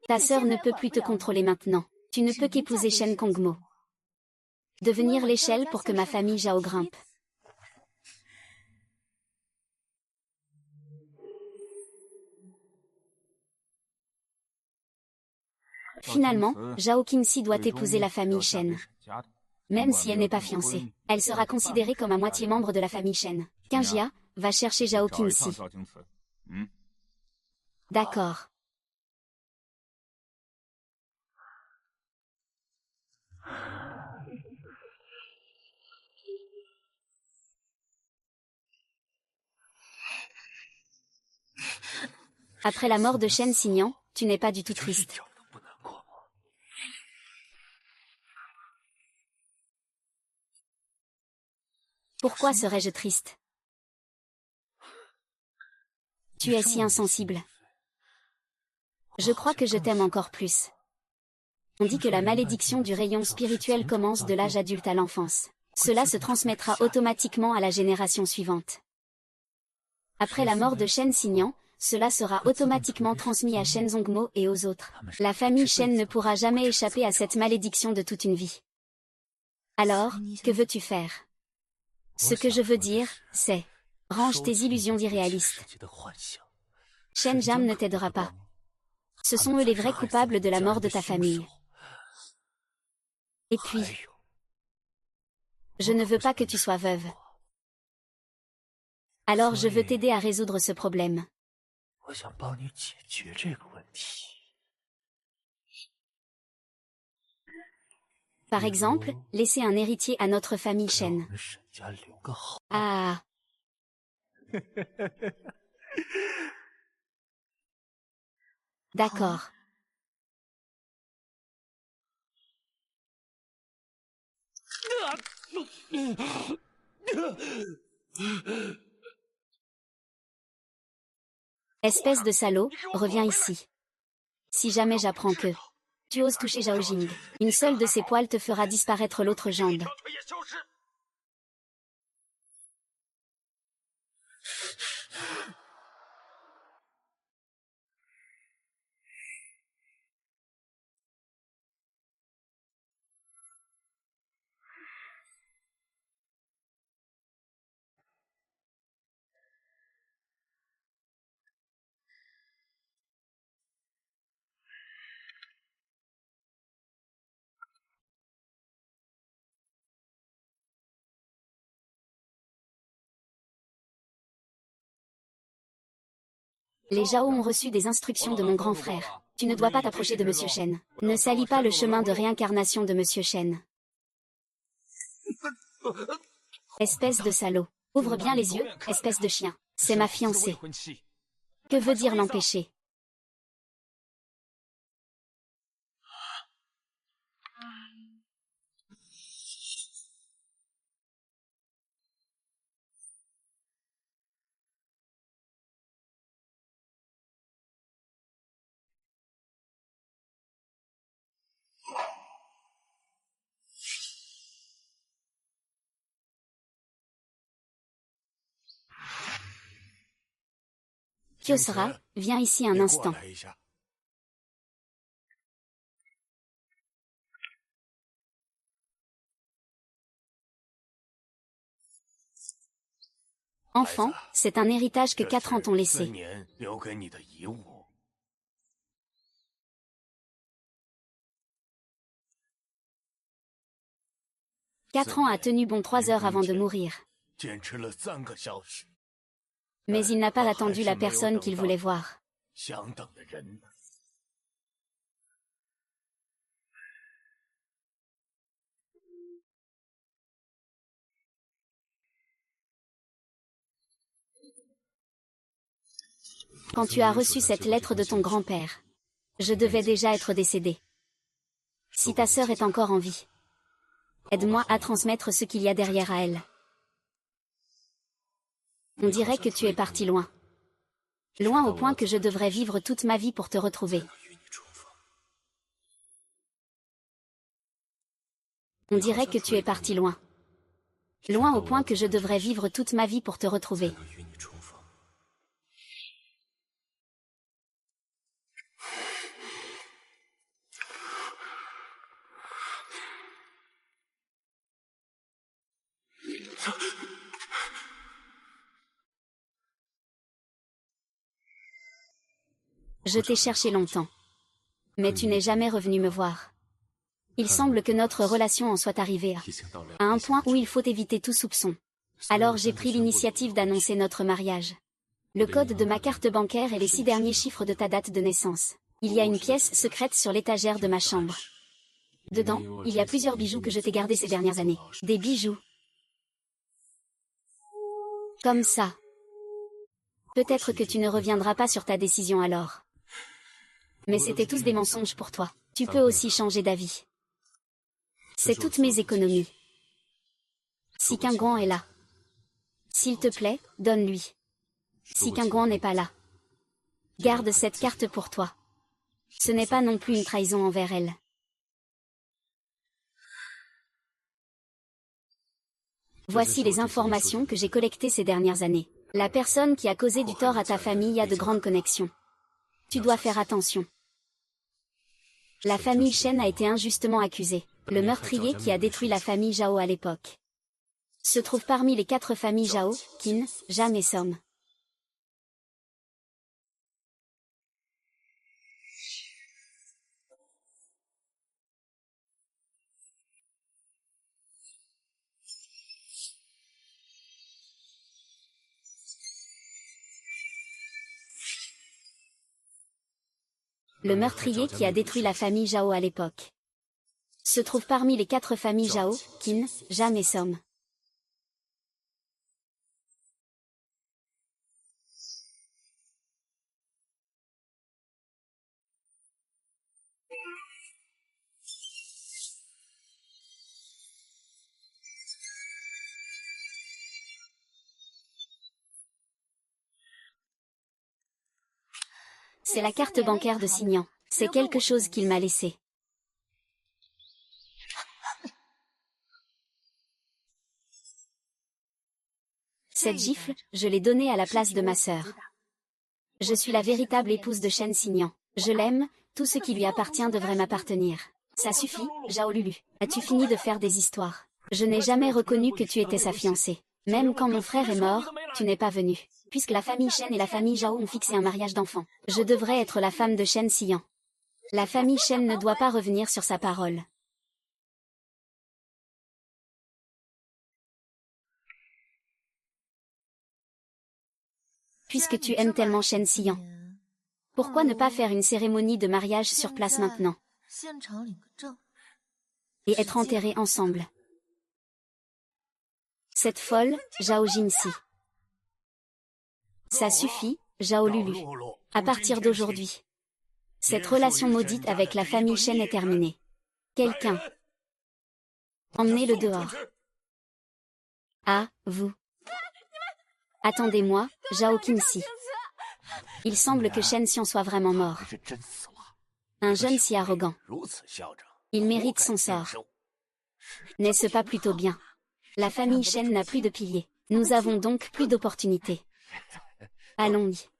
Ta sœur ne peut plus te contrôler maintenant. Tu ne peux qu'épouser Shen Kongmo. Devenir l'échelle pour que ma famille Zhao grimpe. Finalement, Zhao Qinxi doit épouser la famille Shen. Même si elle n'est pas fiancée, elle sera considérée comme à moitié membre de la famille Shen. Qingjia va chercher Zhao Qinxi. D'accord. Après la mort de Shen Xinyan, tu n'es pas du tout triste. Pourquoi serais-je triste? Tu es si insensible. Je crois que je t'aime encore plus. On dit que la malédiction du rayon spirituel commence de l'âge adulte à l'enfance. Cela se transmettra automatiquement à la génération suivante. Après la mort de Shen Xinyan, cela sera automatiquement transmis à Shen Zongmo et aux autres. La famille Shen ne pourra jamais échapper à cette malédiction de toute une vie. Alors, que veux-tu faire? Ce que je veux dire, c'est... range tes illusions irréalistes. Shen Jam ne t'aidera pas. Ce sont eux les vrais coupables de la mort de ta famille. Et puis... je ne veux pas que tu sois veuve. Alors je veux t'aider à résoudre ce problème. Par exemple, laisser un héritier à notre famille Shen. Ah. D'accord. Espèce de salaud, reviens ici. Si jamais j'apprends que tu oses toucher Zhao Jing, une seule de ses poils te fera disparaître l'autre jambe. Les Zhao ont reçu des instructions de mon grand frère. Tu ne dois pas t'approcher de Monsieur Shen. Ne salis pas le chemin de réincarnation de Monsieur Shen. Espèce de salaud. Ouvre bien les yeux, espèce de chien. C'est ma fiancée. Que veut dire l'empêcher? Kyosera, viens ici un instant. Enfant, c'est un héritage que 4 ans t'ont laissé. 4 ans a tenu bon 3 heures avant de mourir. Mais il n'a pas attendu la personne qu'il voulait voir. Quand tu as reçu cette lettre de ton grand-père, je devais déjà être décédé. Si ta sœur est encore en vie, aide-moi à transmettre ce qu'il y a derrière à elle. On dirait que tu es parti loin. Loin au point que je devrais vivre toute ma vie pour te retrouver. On dirait que tu es parti loin. Loin au point que je devrais vivre toute ma vie pour te retrouver. Je t'ai cherché longtemps. Mais tu n'es jamais revenu me voir. Il semble que notre relation en soit arrivée à un point où il faut éviter tout soupçon. Alors j'ai pris l'initiative d'annoncer notre mariage. Le code de ma carte bancaire et les 6 derniers chiffres de ta date de naissance. Il y a une pièce secrète sur l'étagère de ma chambre. Dedans, il y a plusieurs bijoux que je t'ai gardés ces dernières années. Des bijoux. Comme ça. Peut-être que tu ne reviendras pas sur ta décision alors. Mais c'était tous des mensonges pour toi. Tu peux aussi changer d'avis. C'est toutes mes économies. Si Kingran est là. S'il te plaît, donne-lui. Si Kingran n'est pas là. Garde cette carte pour toi. Ce n'est pas non plus une trahison envers elle. Voici les informations que j'ai collectées ces dernières années. La personne qui a causé du tort à ta famille a de grandes connexions. Tu dois faire attention. La famille Shen a été injustement accusée. Le meurtrier qui a détruit la famille Zhao à l'époque se trouve parmi les 4 familles Zhao, Qin, Zhan et Song. Le meurtrier qui a détruit la famille Zhao à l'époque se trouve parmi les 4 familles Zhao, Qin, Zhan et Song. C'est la carte bancaire de Signan. C'est quelque chose qu'il m'a laissé. Cette gifle, je l'ai donnée à la place de ma sœur. Je suis la véritable épouse de Shen Signan. Je l'aime, tout ce qui lui appartient devrait m'appartenir. Ça suffit, Zhao Lulu. As-tu fini de faire des histoires? Je n'ai jamais reconnu que tu étais sa fiancée. Même quand mon frère est mort, tu n'es pas venu. Puisque la famille Shen et la famille Zhao ont fixé un mariage d'enfants, je devrais être la femme de Shen Xian. La famille Shen ne doit pas revenir sur sa parole. Puisque tu aimes tellement Shen Xian, pourquoi ne pas faire une cérémonie de mariage sur place maintenant? Et être enterrés ensemble. Cette folle, Zhao Jinxi. Ça suffit, Zhao Lulu. À partir d'aujourd'hui, cette relation maudite avec la famille Shen est terminée. Quelqu'un. Emmenez-le dehors. Ah, vous. Attendez-moi, Zhao Qinxi. Il semble que Shen Xian soit vraiment mort. Un jeune si arrogant. Il mérite son sort. N'est-ce pas plutôt bien? La famille Shen n'a plus de piliers. Nous avons donc plus d'opportunités. Allons-y.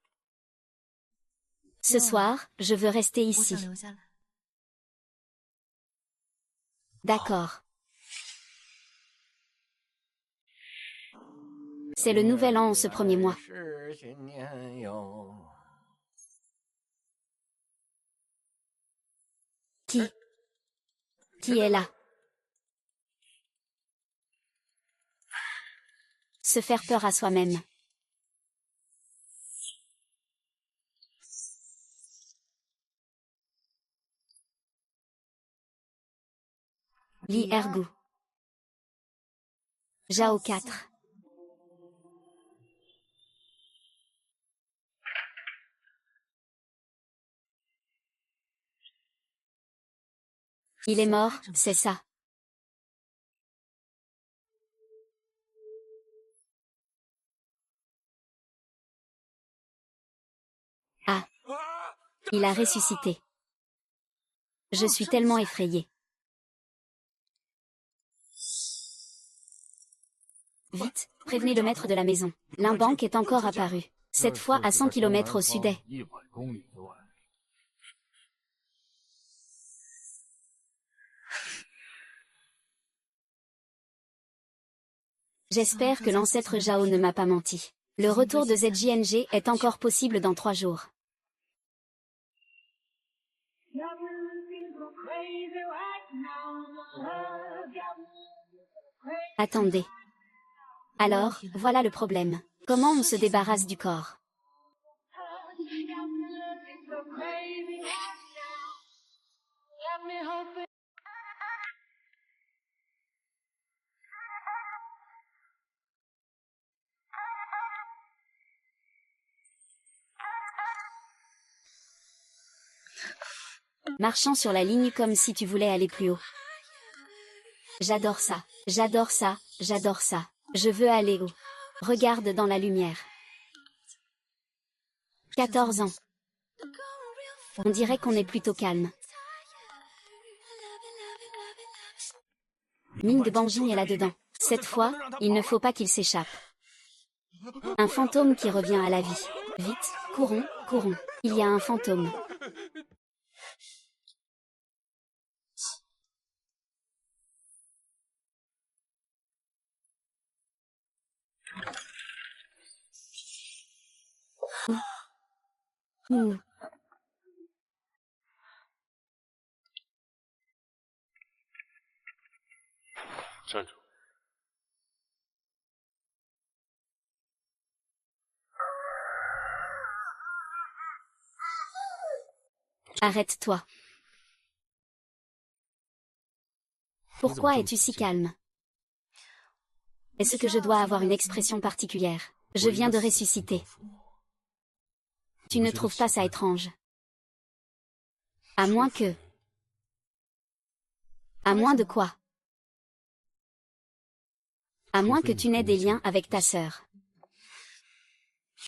Ce soir, je veux rester ici. D'accord. C'est le nouvel an en ce premier mois. Qui est là? Se faire peur à soi-même. Li Ergu. Zhao 4. Il est mort, c'est ça. Ah. Il a ressuscité. Je suis tellement effrayée. Vite, prévenez le maître de la maison. L'Imbank est encore apparu. Cette fois à 100 km au sud-est. J'espère que l'ancêtre Zhao ne m'a pas menti. Le retour de ZJNG est encore possible dans 3 jours. Attendez. Alors, voilà le problème. Comment on se débarrasse du corps? Marchant sur la ligne comme si tu voulais aller plus haut. J'adore ça, j'adore ça, j'adore ça. Je veux aller haut. Regarde dans la lumière. 14 ans. On dirait qu'on est plutôt calme. Ming Banjin est là-dedans. Cette fois, il ne faut pas qu'il s'échappe. Un fantôme qui revient à la vie. Vite, courons, courons. Il y a un fantôme. Ouh. Arrête-toi. Pourquoi es-tu si calme? Est-ce que je dois avoir une expression particulière? Je viens de ressusciter. Tu ne trouves pas ça étrange? À moins que... À moins de quoi? À moins que tu n'aies des liens avec ta sœur.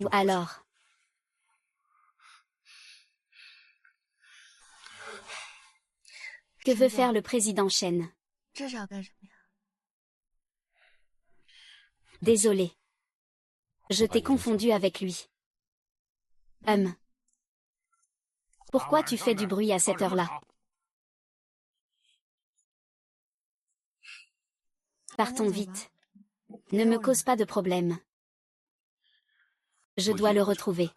Ou alors... Que veut faire le président Shen? Désolé. Je t'ai confondu avec lui. Pourquoi tu fais du bruit à cette heure-là? Partons vite. Ne me cause pas de problème. Je dois le retrouver.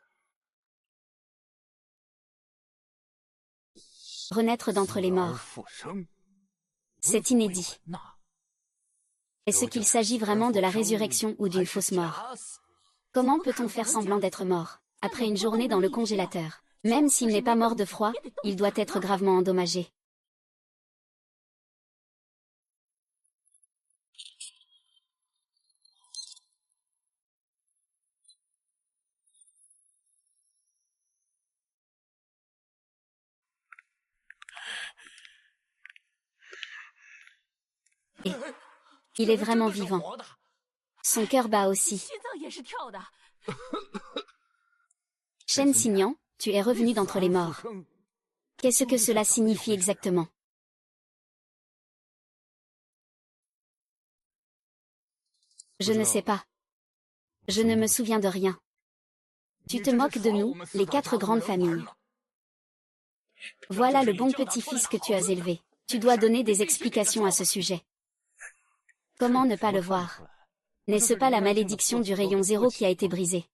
Renaître d'entre les morts. C'est inédit. Est-ce qu'il s'agit vraiment de la résurrection ou d'une fausse mort? Comment peut-on faire semblant d'être mort, après une journée dans le congélateur? Même s'il n'est pas mort de froid, il doit être gravement endommagé. Et il est vraiment vivant. Son cœur bat aussi. Shen Xingyan, tu es revenu d'entre les morts. Qu'est-ce que cela signifie exactement? Je ne sais pas. Je ne me souviens de rien. Tu te moques de nous, les 4 grandes familles. Voilà le bon petit-fils que tu as élevé. Tu dois donner des explications à ce sujet. Comment ne pas le voir? N'est-ce pas la malédiction du rayon 0 qui a été brisée?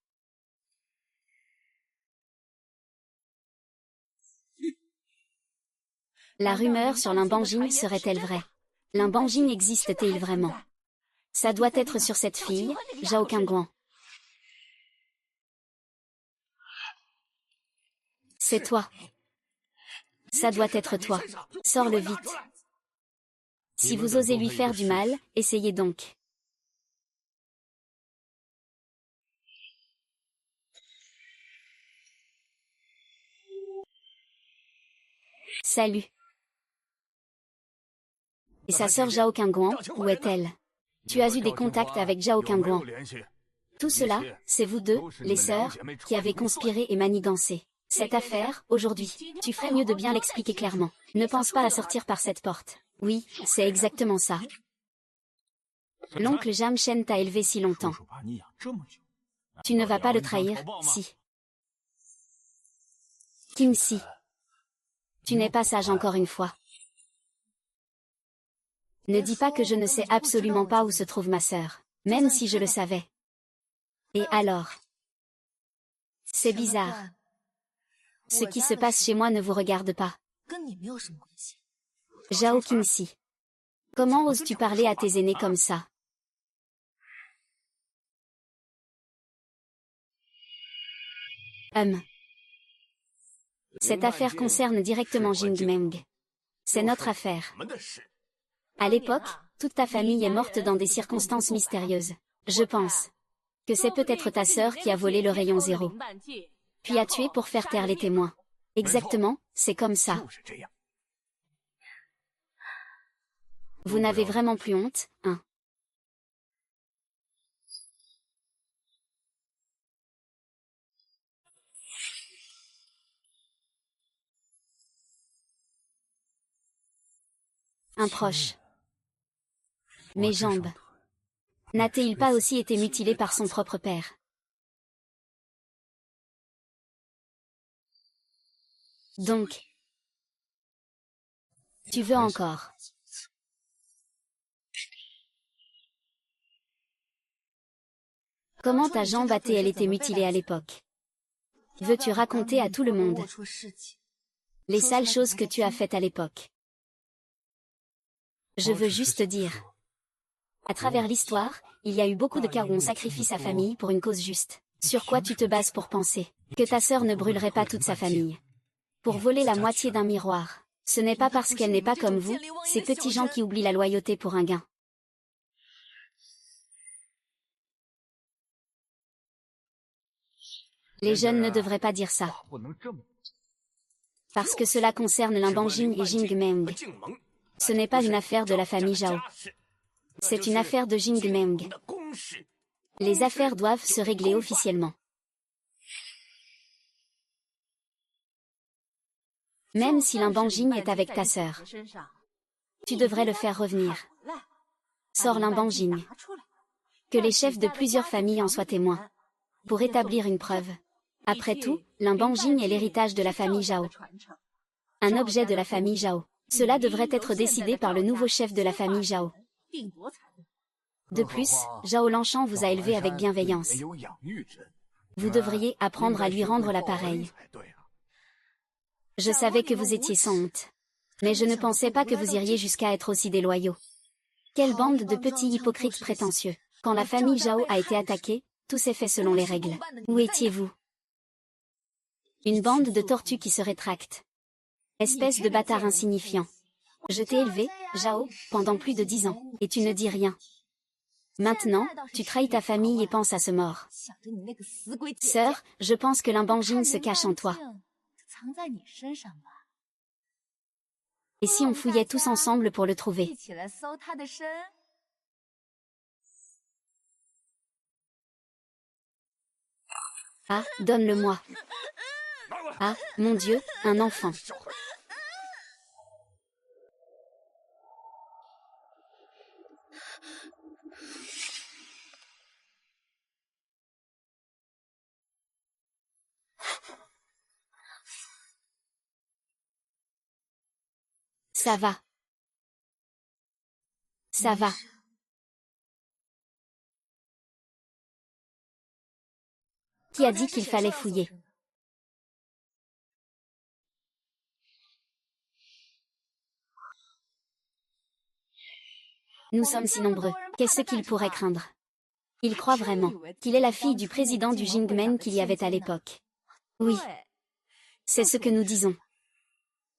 La rumeur sur Lin Banjin serait-elle vraie? Lin Banjin existe-t-il vraiment? Ça doit être sur cette fille, Zhao Qingguan. C'est toi. Ça doit être toi. Sors-le vite. Si vous osez lui faire du mal, essayez donc. Salut. Et sa sœur Zhao Qingguan, où est-elle? Tu as eu des contacts avec Zhao Qingguan. Tout cela, c'est vous deux, les sœurs, qui avez conspiré et manigancé. Cette affaire, aujourd'hui, tu ferais mieux de bien l'expliquer clairement. Ne pense pas à sortir par cette porte. Oui, c'est exactement ça. L'oncle Jam Shen t'a élevé si longtemps. Tu ne vas pas le trahir, si. Kim Si. Tu n'es pas sage encore une fois. Ne dis pas que je ne sais absolument pas où se trouve ma sœur, même si je le savais. Et alors? C'est bizarre. Ce qui se passe chez moi ne vous regarde pas. Zhao Qingxi. Comment oses-tu parler à tes aînés comme ça? Cette affaire concerne directement Jingmeng. C'est notre affaire. À l'époque, toute ta famille est morte dans des circonstances mystérieuses. Je pense que c'est peut-être ta sœur qui a volé le rayon 0. Puis a tué pour faire taire les témoins. Exactement, c'est comme ça. Vous n'avez vraiment plus honte, hein? Un proche. Mes jambes. N'a-t-il pas aussi été mutilé par son propre père? Donc, tu veux encore? Comment ta jambe a-t-elle été mutilée à l'époque? Veux-tu raconter à tout le monde les sales choses que tu as faites à l'époque? Je veux juste dire. À travers l'histoire, il y a eu beaucoup de cas où on sacrifie sa famille pour une cause juste. Sur quoi tu te bases pour penser que ta sœur ne brûlerait pas toute sa famille? Pour voler la moitié d'un miroir. Ce n'est pas parce qu'elle n'est pas comme vous, ces petits gens qui oublient la loyauté pour un gain. Les jeunes ne devraient pas dire ça. Parce que cela concerne Limbanjing et Jingmeng. Ce n'est pas une affaire de la famille Zhao. C'est une affaire de Jingmeng. Les affaires doivent se régler officiellement. Même si Limbanjing est avec ta sœur. Tu devrais le faire revenir. Sors Limbanjing. Que les chefs de plusieurs familles en soient témoins. Pour établir une preuve. Après tout, Limbanjing est l'héritage de la famille Zhao. Un objet de la famille Zhao. Cela devrait être décidé par le nouveau chef de la famille Zhao. De plus, Zhao Lanshan vous a élevé avec bienveillance. Vous devriez apprendre à lui rendre l'appareil. Je savais que vous étiez sans honte. Mais je ne pensais pas que vous iriez jusqu'à être aussi déloyaux. Quelle bande de petits hypocrites prétentieux. Quand la famille Zhao a été attaquée, tout s'est fait selon les règles. Où étiez-vous? Une bande de tortues qui se rétractent. Espèce de bâtard insignifiant. Je t'ai élevé, Zhao, pendant plus de 10 ans, et tu ne dis rien. Maintenant, tu trahis ta famille et penses à ce mort. Sœur, je pense que Limbanjing se cache en toi. Et si on fouillait tous ensemble pour le trouver? Ah, donne-le-moi. Ah, mon Dieu, un enfant. Ça va. Ça va. Qui a dit qu'il fallait fouiller? Nous sommes si nombreux. Qu'est-ce qu'il pourrait craindre? Il croit vraiment qu'il est la fille du président du Jingmen qu'il y avait à l'époque. Oui. C'est ce que nous disons.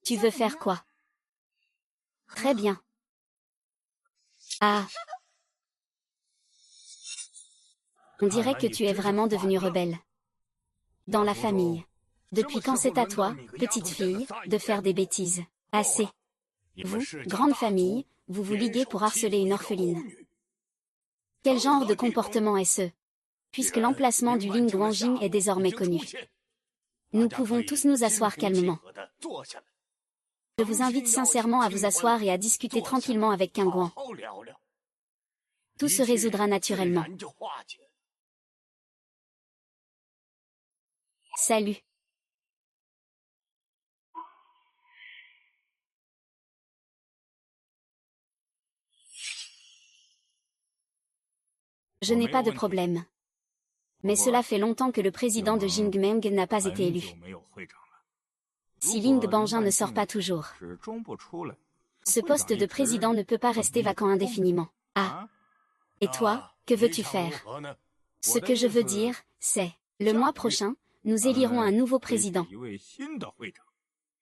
Tu veux faire quoi? Très bien. Ah. On dirait que tu es vraiment devenue rebelle. Dans la famille. Depuis quand c'est à toi, petite fille, de faire des bêtises? Assez. Vous, grande famille, vous vous liguez pour harceler une orpheline. Quel genre de comportement est-ce? Puisque l'emplacement du Lingwanjing est désormais connu. Nous pouvons tous nous asseoir calmement. Je vous invite sincèrement à vous asseoir et à discuter tranquillement avec Qingguan. Tout se résoudra naturellement. Salut. Je n'ai pas de problème. Mais cela fait longtemps que le président de Jingmeng n'a pas été élu. Si Limbanjing ne sort pas toujours. Ce poste de président ne peut pas rester vacant indéfiniment. Ah. Et toi, que veux-tu faire? Ce que je veux dire, c'est, le mois prochain, nous élirons un nouveau président.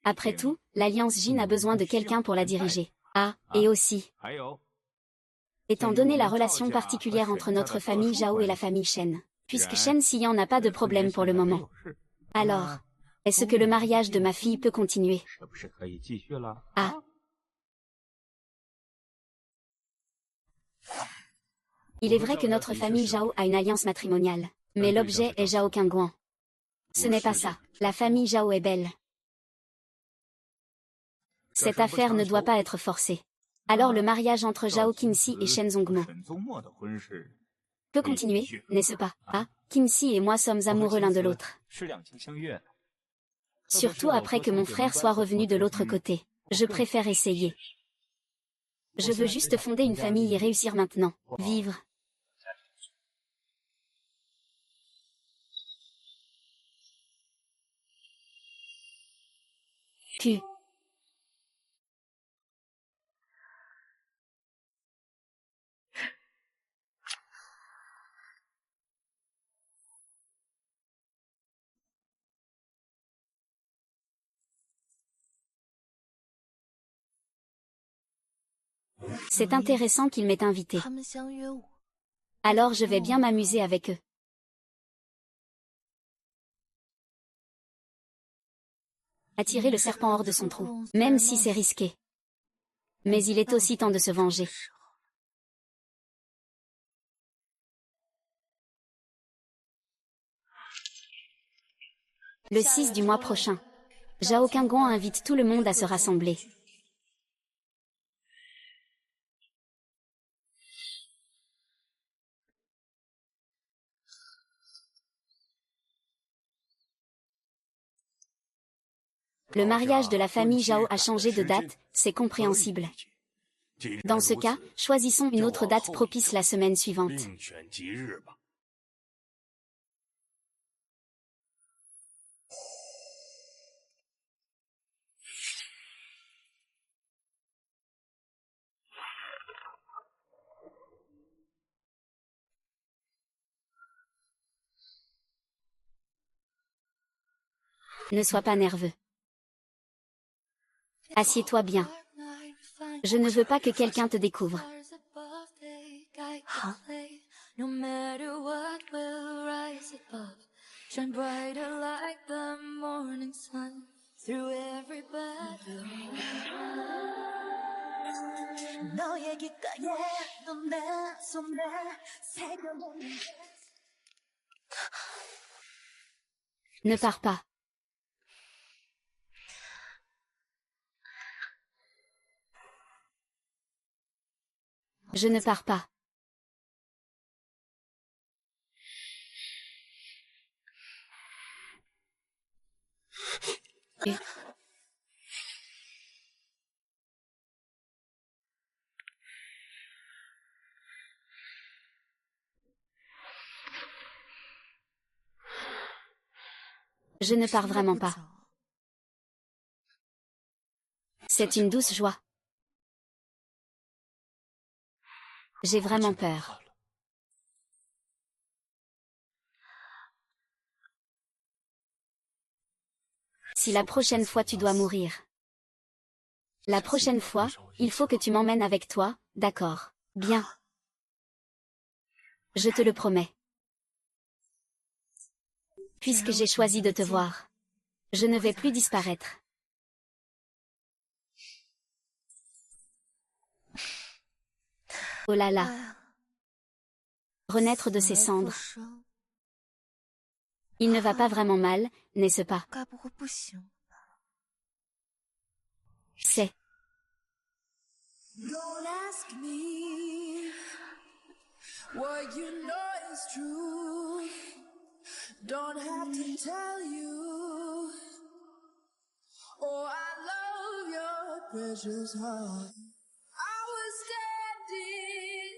Après tout, l'Alliance Jin a besoin de quelqu'un pour la diriger. Ah, et aussi. Étant donné la relation particulière entre notre famille Zhao et la famille Shen, puisque Shen Xian n'a pas de problème pour le moment. Alors, Est-ce que le mariage de ma fille peut continuer? Ah. Il est vrai que notre famille Zhao a une alliance matrimoniale. Mais l'objet est Zhao Qingguan. Ce n'est pas ça. La famille Zhao est belle. Cette affaire ne doit pas être forcée. Alors le mariage entre Zhao Qinxi et Shen Zongmo peut continuer, n'est-ce pas? Ah, Qinxi et moi sommes amoureux l'un de l'autre. Surtout après que mon frère soit revenu de l'autre côté. Je préfère essayer. Je veux juste fonder une famille et réussir maintenant. Vivre. Puis. C'est intéressant qu'il m'ait invité. Alors je vais bien m'amuser avec eux. Attirer le serpent hors de son trou, même si c'est risqué. Mais il est aussi temps de se venger. Le 6 du mois prochain. Zhao Qingguan invite tout le monde à se rassembler. Le mariage de la famille Zhao a changé de date, c'est compréhensible. Dans ce cas, choisissons une autre date propice la semaine suivante. Ne sois pas nerveux. Assieds-toi bien. Je ne veux pas que quelqu'un te découvre. Ne pars pas. Je ne pars pas. Je ne pars vraiment pas. C'est une douce joie. J'ai vraiment peur. Si la prochaine fois tu dois mourir. La prochaine fois, il faut que tu m'emmènes avec toi, d'accord? Bien. Je te le promets. Puisque j'ai choisi de te voir. Je ne vais plus disparaître. Oh là là. Renaître de ses cendres. Il ne va pas vraiment mal, n'est-ce pas? C'est. Don't ask me what you know is true. Don't have to tell you. Oh, I love your precious heart. I was standing,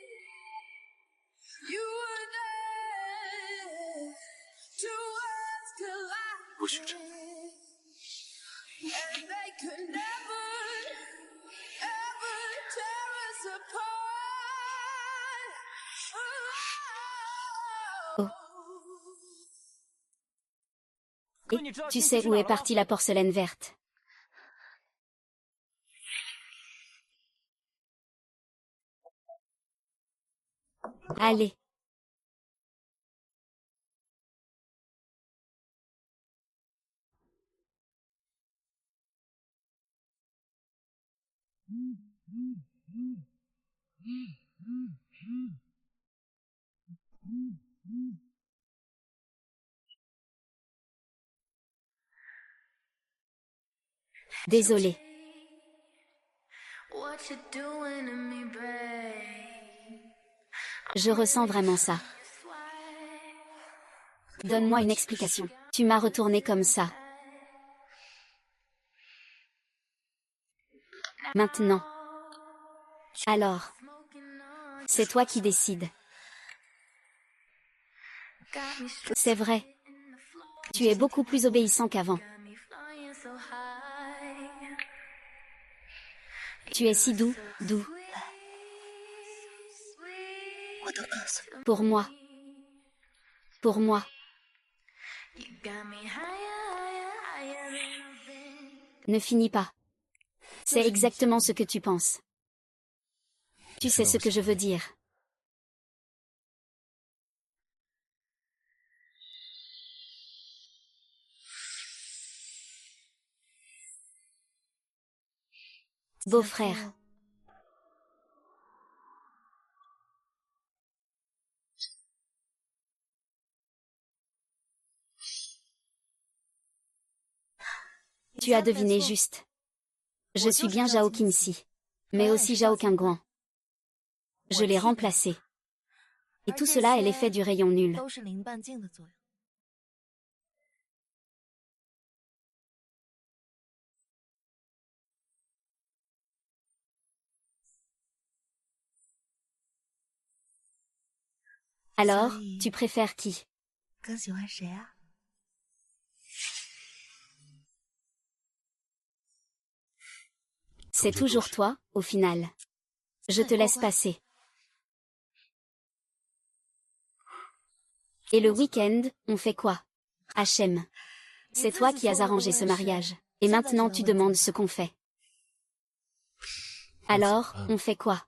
you were there. Two words collided, and they could never, ever tear us apart. Oh. Et, tu sais où est partie la porcelaine verte? Allez. Désolé. What you doing to me, babe? Je ressens vraiment ça. Donne-moi une explication. Tu m'as retourné comme ça. Maintenant. Alors. C'est toi qui décides. C'est vrai. Tu es beaucoup plus obéissant qu'avant. Tu es si doux, doux. Pour moi. Pour moi. Ne finis pas. C'est exactement ce que tu penses. Tu sais ce que je veux dire. Beau-frère. Tu as deviné juste. Je suis bien Zhao Qingxi. Mais aussi Zhao Qingguan. Je l'ai remplacé. Et tout cela est l'effet du rayon nul. Alors, tu préfères qui? C'est toujours toi, au final. Je te laisse passer. Et le week-end, on fait quoi? Hachem. C'est toi qui as arrangé ce mariage. Et maintenant tu demandes ce qu'on fait. Alors, on fait quoi?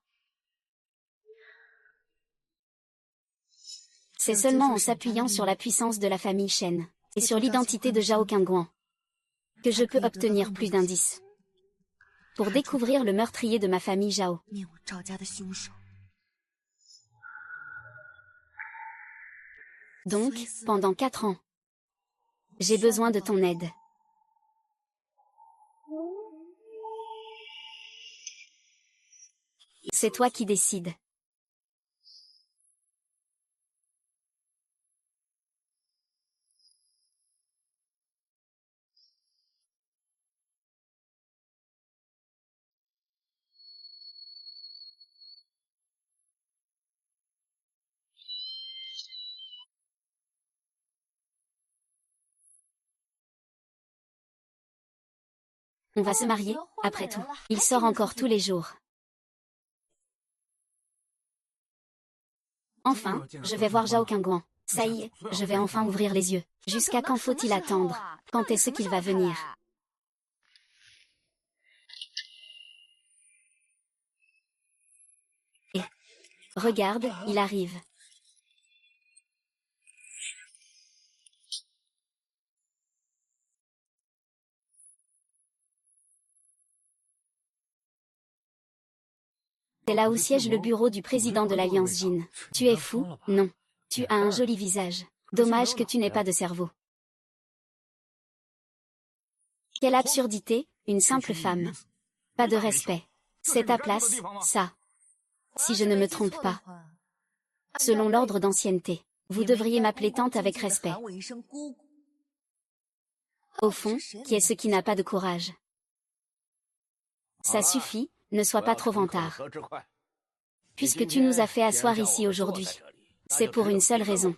C'est seulement en s'appuyant sur la puissance de la famille Shen, et sur l'identité de Zhao Qingguan, que je peux obtenir plus d'indices. Pour découvrir le meurtrier de ma famille Zhao. Donc, pendant 4 ans, j'ai besoin de ton aide. C'est toi qui décides. On va se marier, après tout. Il sort encore tous les jours. Enfin, je vais voir Zhao Qingguan. Ça y est, je vais enfin ouvrir les yeux. Jusqu'à quand faut-il attendre? Quand est-ce qu'il va venir? Et regarde, il arrive. C'est là où siège le bureau du président de l'Alliance Jin. Tu es fou? Non. Tu as un joli visage. Dommage que tu n'aies pas de cerveau. Quelle absurdité, une simple femme. Pas de respect. C'est ta place, ça. Si je ne me trompe pas. Selon l'ordre d'ancienneté, vous devriez m'appeler tante avec respect. Au fond, qui est ce qui n'a pas de courage? Ça suffit, ne sois pas trop vantard. Puisque tu nous as fait asseoir ici aujourd'hui, c'est pour une seule raison.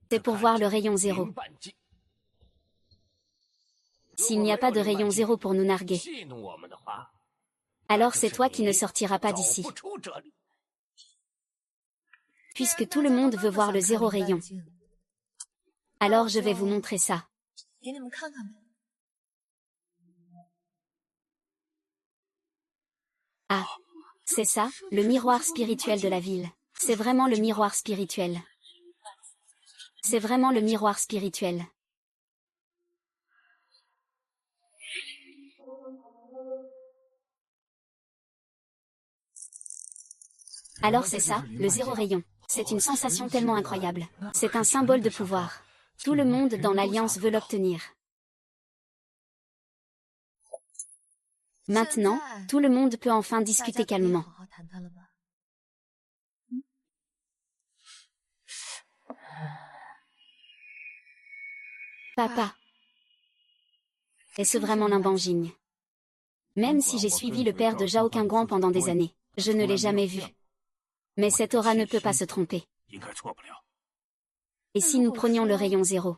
C'est pour voir le rayon zéro. S'il n'y a pas de rayon zéro pour nous narguer, alors c'est toi qui ne sortiras pas d'ici. Puisque tout le monde veut voir le zéro rayon. Alors je vais vous montrer ça. Ah, c'est ça, le miroir spirituel de la ville. C'est vraiment le miroir spirituel. C'est vraiment le miroir spirituel. Alors c'est ça, le zéro rayon. C'est une sensation tellement incroyable. C'est un symbole de pouvoir. Tout le monde dans l'Alliance veut l'obtenir. Maintenant, tout le monde peut enfin discuter calmement. Papa. Est-ce vraiment Limbanjing? Même si j'ai suivi le père de Zhao Qingguang pendant des années, je ne l'ai jamais vu. Mais cette aura ne peut pas se tromper. Et si nous prenions le rayon zéro?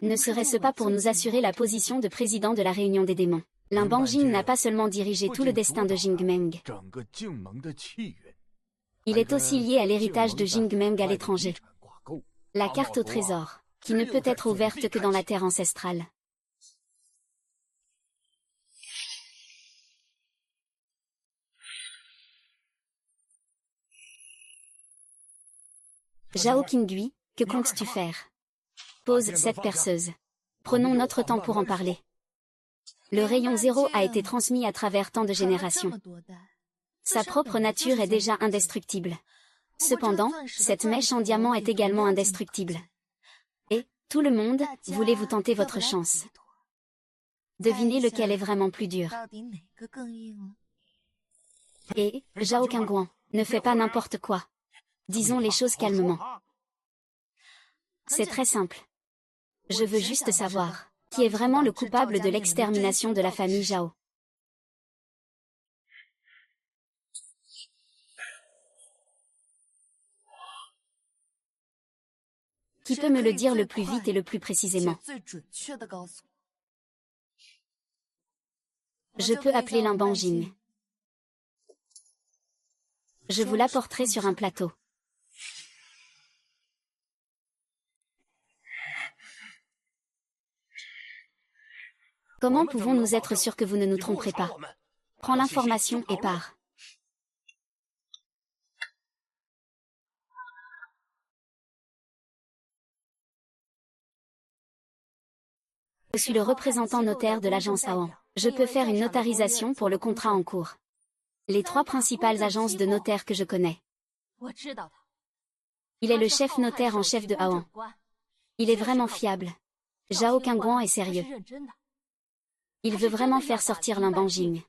Ne serait-ce pas pour nous assurer la position de président de la réunion des démons? Limbanjing n'a pas seulement dirigé tout le destin de Jingmeng. Il est aussi lié à l'héritage de Jingmeng à l'étranger. La carte au trésor, qui ne peut être ouverte que dans la terre ancestrale. Zhao Qingui, que comptes-tu faire? Pose cette perceuse. Prenons notre temps pour en parler. Le rayon zéro a été transmis à travers tant de générations. Sa propre nature est déjà indestructible. Cependant, cette mèche en diamant est également indestructible. Et, tout le monde, voulez-vous tenter votre chance? Devinez lequel est vraiment plus dur. Et, Zhao Qingguang, ne fais pas n'importe quoi. Disons les choses calmement. C'est très simple. Je veux juste savoir, qui est vraiment le coupable de l'extermination de la famille Zhao? Qui peut me le dire le plus vite et le plus précisément? Je peux appeler Limbanjing. Je vous l'apporterai sur un plateau. Comment pouvons-nous être sûrs que vous ne nous tromperez pas? Prends l'information et pars. Je suis le représentant notaire de l'agence Aon. Je peux faire une notarisation pour le contrat en cours. Les 3 principales agences de notaires que je connais. Il est le chef notaire en chef de Aon. Il est vraiment fiable. Zhao Qingguang est sérieux. Il veut vraiment faire sortir Limbanjing.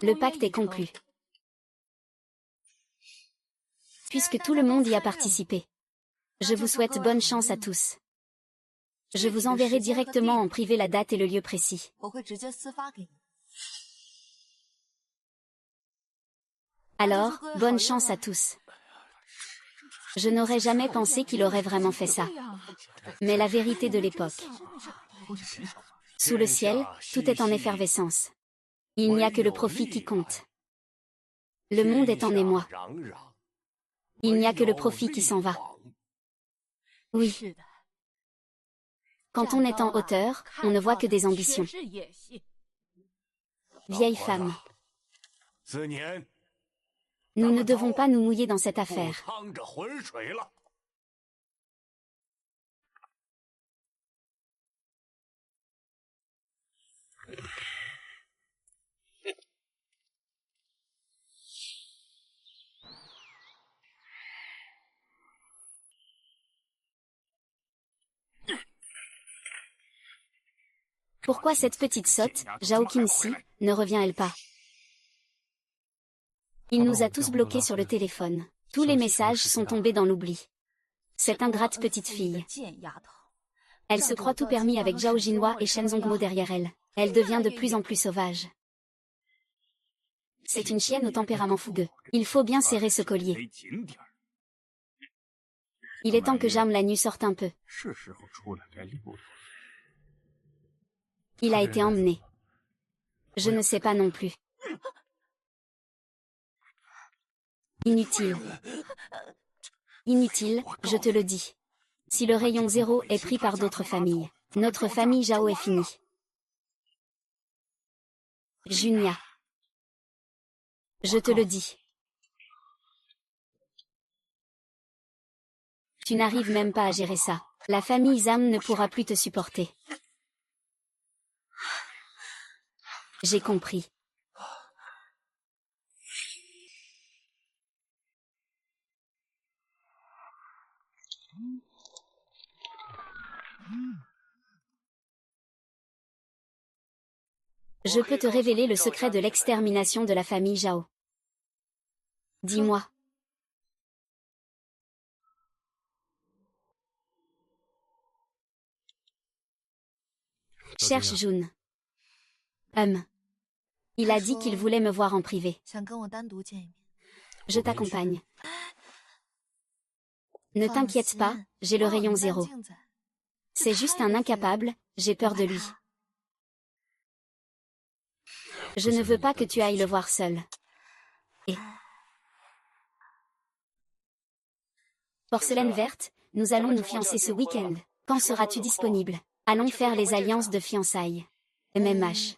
Le pacte est conclu. Puisque tout le monde y a participé. Je vous souhaite bonne chance à tous. Je vous enverrai directement en privé la date et le lieu précis. Alors, bonne chance à tous. Je n'aurais jamais pensé qu'il aurait vraiment fait ça. Mais la vérité de l'époque. Sous le ciel, tout est en effervescence. Il n'y a que le profit qui compte. Le monde est en émoi. Il n'y a que le profit qui s'en va. Oui. Quand on est en hauteur, on ne voit que des ambitions. Vieille femme. Nous ne devons pas nous mouiller dans cette affaire. Pourquoi cette petite sotte, Zhao Qingxi, ne revient-elle pas? Il nous a tous bloqués sur le téléphone. Tous les messages sont tombés dans l'oubli. Cette ingrate petite fille. Elle se croit tout permis avec Zhao Jinhua et Shen Zongmo derrière elle. Elle devient de plus en plus sauvage. C'est une chienne au tempérament fougueux. Il faut bien serrer ce collier. Il est temps que Jam Lanyu sorte un peu. Il a été emmené. Je ne sais pas non plus. Inutile. Inutile, je te le dis. Si le rayon zéro est pris par d'autres familles, Notre famille Zhao est finie. Junia. Je te le dis. Tu n'arrives même pas à gérer ça. La famille Zhang ne pourra plus te supporter. J'ai compris. Je peux te révéler le secret de l'extermination de la famille Zhao. Dis-moi. Cherche Jun. Il a dit qu'il voulait me voir en privé. Je t'accompagne. Ne t'inquiète pas, j'ai le rayon 0. C'est juste un incapable, j'ai peur de lui. Je ne veux pas que tu ailles le voir seul. Et... Porcelaine verte, nous allons nous fiancer ce week-end. Quand seras-tu disponible? Allons faire les alliances de fiançailles. MMH.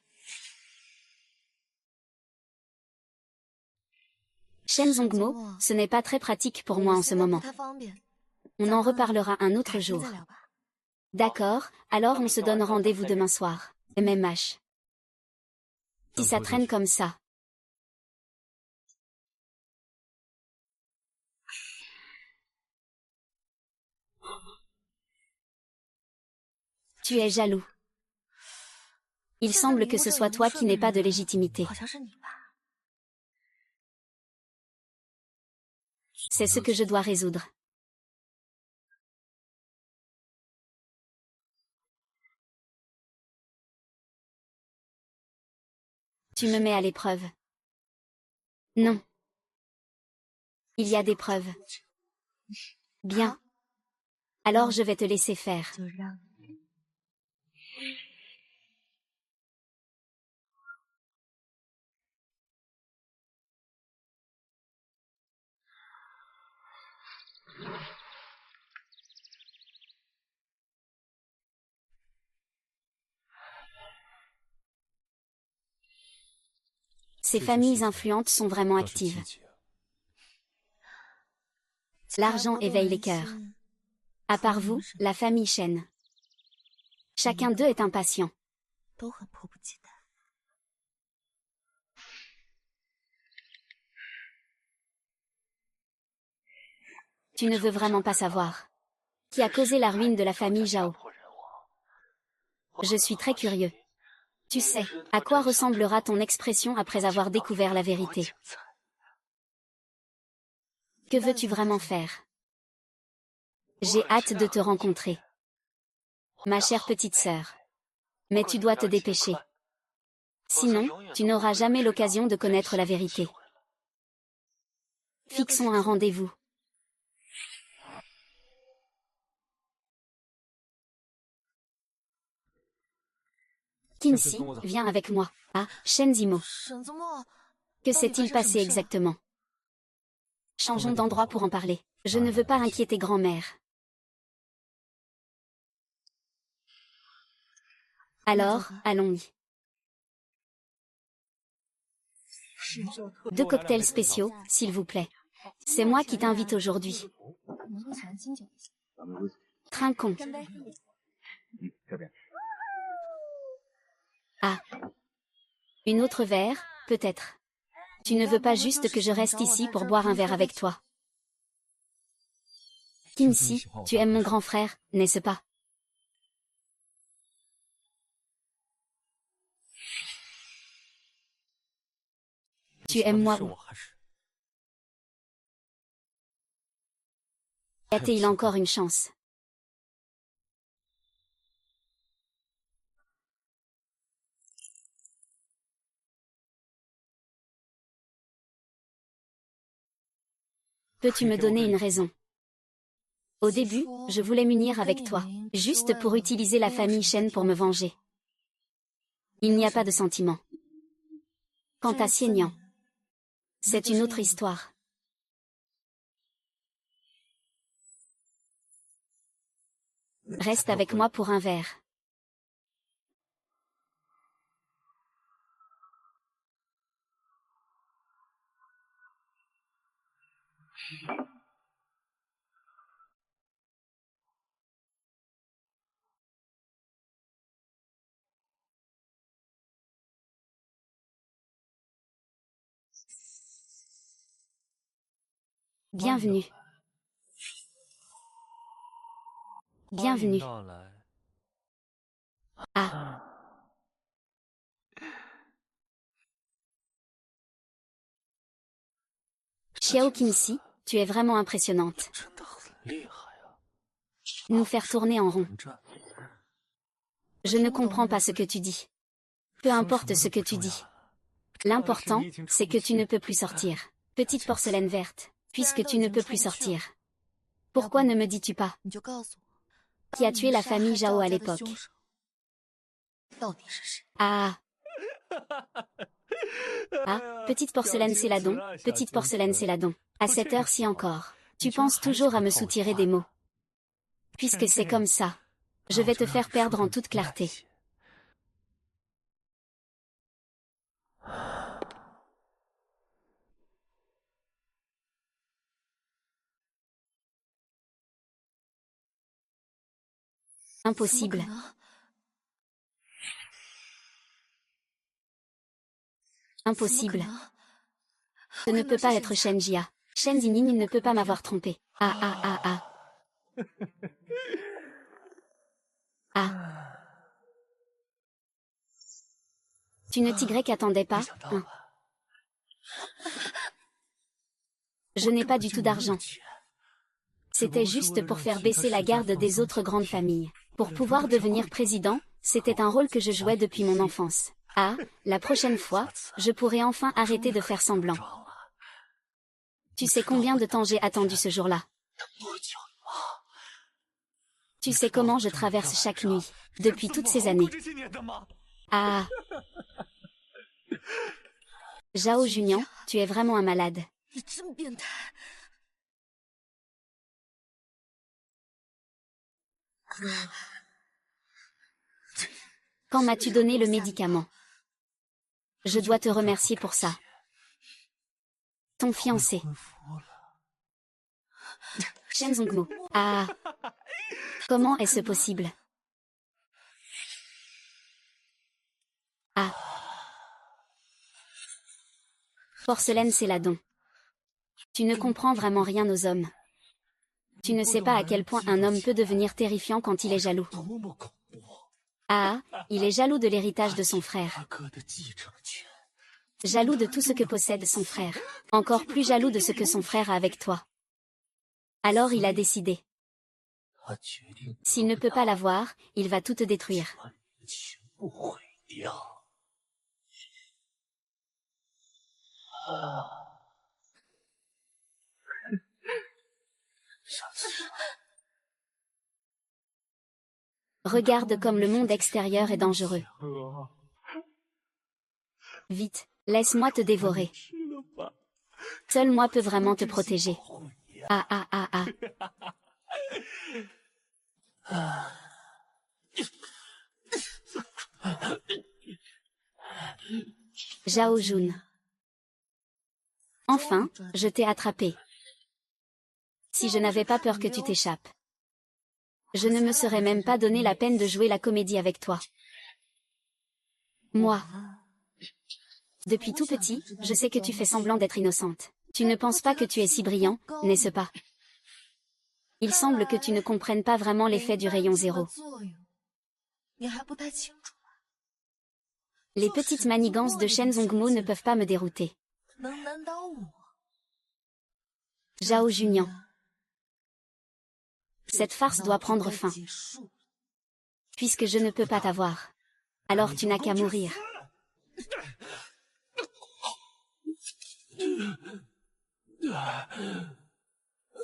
Shen Zongmo, ce n'est pas très pratique pour moi en ce moment. On en reparlera un autre jour. D'accord, alors on se donne rendez-vous demain soir. MMH. Si ça traîne comme ça. Tu es jaloux. Il semble que ce soit toi qui n'aies pas de légitimité. C'est ce que je dois résoudre. Tu me mets à l'épreuve. Non. Il y a des preuves. Bien. Alors je vais te laisser faire. Ces familles influentes sont vraiment actives. L'argent éveille les cœurs. À part vous, la famille Shen. Chacun d'eux est impatient. Tu ne veux vraiment pas savoir. Qui a causé la ruine de la famille Zhao? Je suis très curieux. Tu sais, à quoi ressemblera ton expression après avoir découvert la vérité? Que veux-tu vraiment faire? J'ai hâte de te rencontrer. Ma chère petite sœur. Mais tu dois te dépêcher. Sinon, tu n'auras jamais l'occasion de connaître la vérité. Fixons un rendez-vous. Kinsi, viens avec moi. Ah, Shen Zimo. Que s'est-il passé exactement? Changeons d'endroit pour en parler. Je ne veux pas inquiéter grand-mère. Alors, allons-y. 2 cocktails spéciaux, s'il vous plaît. C'est moi qui t'invite aujourd'hui. Trinquons. Ah. Une autre verre, peut-être. Tu ne veux pas juste que je reste ici pour boire un verre avec toi. Kinsi, tu aimes mon grand frère, n'est-ce pas? Tu aimes moi ou? A-t-il encore une chance? Peux-tu me donner une raison? Au début, je voulais m'unir avec toi, juste pour utiliser la famille Shen pour me venger. Il n'y a pas de sentiment. Quant à Xianyang, c'est une autre histoire. Reste avec moi pour un verre. Bienvenue. Bienvenue. Ah. Xiao Qingxi, tu es vraiment impressionnante. Nous faire tourner en rond. Je ne comprends pas ce que tu dis. Peu importe ce que tu dis. L'important, c'est que tu ne peux plus sortir. Petite porcelaine verte, puisque tu ne peux plus sortir. Pourquoi ne me dis-tu pas qui a tué la famille Zhao à l'époque? Ah. Ah, petite porcelaine Céladon, petite porcelaine Céladon. À cette heure-ci encore, tu penses toujours à me soutirer des mots. Puisque c'est comme ça, je vais te faire perdre en toute clarté. Impossible. Impossible. Ce ne peut pas être Shen Jia. Shen Zining ne peut pas m'avoir trompé. Ah ah ah ah. Ah. Tu ne t'attendais pas, hein? Je n'ai pas du tout d'argent. C'était juste pour faire baisser la garde des autres grandes familles. Pour pouvoir devenir président, c'était un rôle que je jouais depuis mon enfance. Ah, la prochaine fois, je pourrai enfin arrêter de faire semblant. Tu sais combien de temps j'ai attendu ce jour-là? Tu sais comment je traverse chaque nuit, depuis toutes ces années. Ah. Zhao Junian, tu es vraiment un malade. Quand m'as-tu donné le médicament? Je dois te remercier pour ça. Ton fiancé. Shen Zongmo. Ah. Comment est-ce possible? Ah. Porcelaine Céladon. Tu ne comprends vraiment rien aux hommes. Tu ne sais pas à quel point un homme peut devenir terrifiant quand il est jaloux. Ah, il est jaloux de l'héritage de son frère. Jaloux de tout ce que possède son frère. Encore plus jaloux de ce que son frère a avec toi. Alors il a décidé. S'il ne peut pas l'avoir, il va tout te détruire. Regarde comme le monde extérieur est dangereux. Vite, laisse-moi te dévorer. Seul moi peux vraiment te protéger. Ah ah ah ah. Zhao Jun. Enfin, je t'ai attrapé. Si je n'avais pas peur que tu t'échappes, je ne me serais même pas donné la peine de jouer la comédie avec toi. Moi. Depuis tout petit, je sais que tu fais semblant d'être innocente. Tu ne penses pas que tu es si brillant, n'est-ce pas? Il semble que tu ne comprennes pas vraiment l'effet du rayon zéro. Les petites manigances de Shen Zongmo ne peuvent pas me dérouter. Zhao Junian. Cette farce doit prendre fin. Puisque je ne peux pas t'avoir. Alors tu n'as qu'à mourir.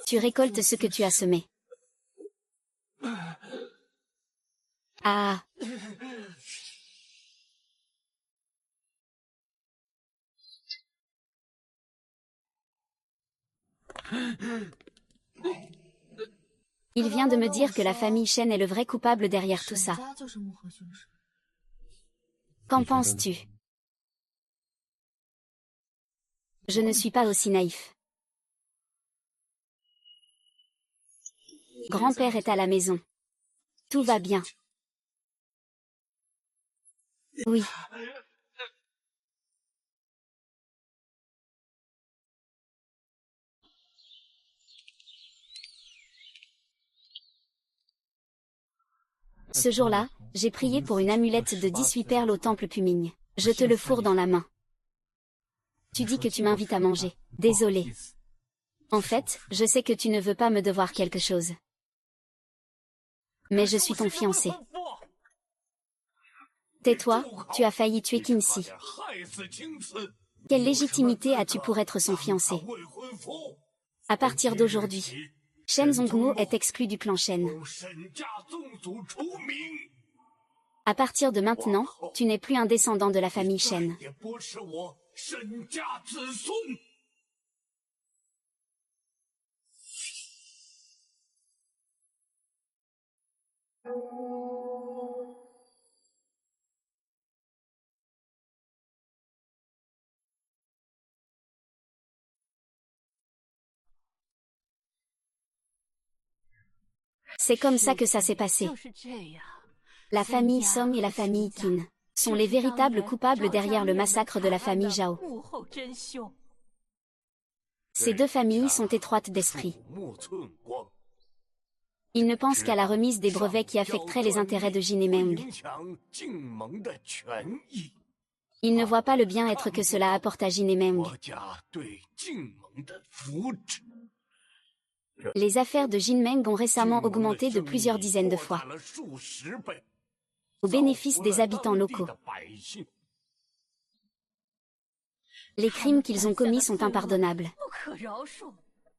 Tu récoltes ce que tu as semé. Ah. Il vient de me dire que la famille Shen est le vrai coupable derrière tout ça. Qu'en penses-tu? Je ne suis pas aussi naïf. Grand-père est à la maison. Tout va bien. Oui. Ce jour-là, j'ai prié pour une amulette de 18 perles au temple Kuming. Je te le fourre dans la main. Tu dis que tu m'invites à manger. Désolé. En fait, je sais que tu ne veux pas me devoir quelque chose. Mais je suis ton fiancé. Tais-toi, tu as failli tuer Qinxi. Quelle légitimité as-tu pour être son fiancé? À partir d'aujourd'hui, Shen Zongmo est exclu du clan Shen. À partir de maintenant, tu n'es plus un descendant de la famille Shen. C'est comme ça que ça s'est passé. La famille Song et la famille Qin sont les véritables coupables derrière le massacre de la famille Zhao. Ces deux familles sont étroites d'esprit. Ils ne pensent qu'à la remise des brevets qui affecteraient les intérêts de Jin et Meng. Ils ne voient pas le bien-être que cela apporte à Jin et Meng. Les affaires de Jin Meng ont récemment augmenté de plusieurs dizaines de fois, au bénéfice des habitants locaux. Les crimes qu'ils ont commis sont impardonnables.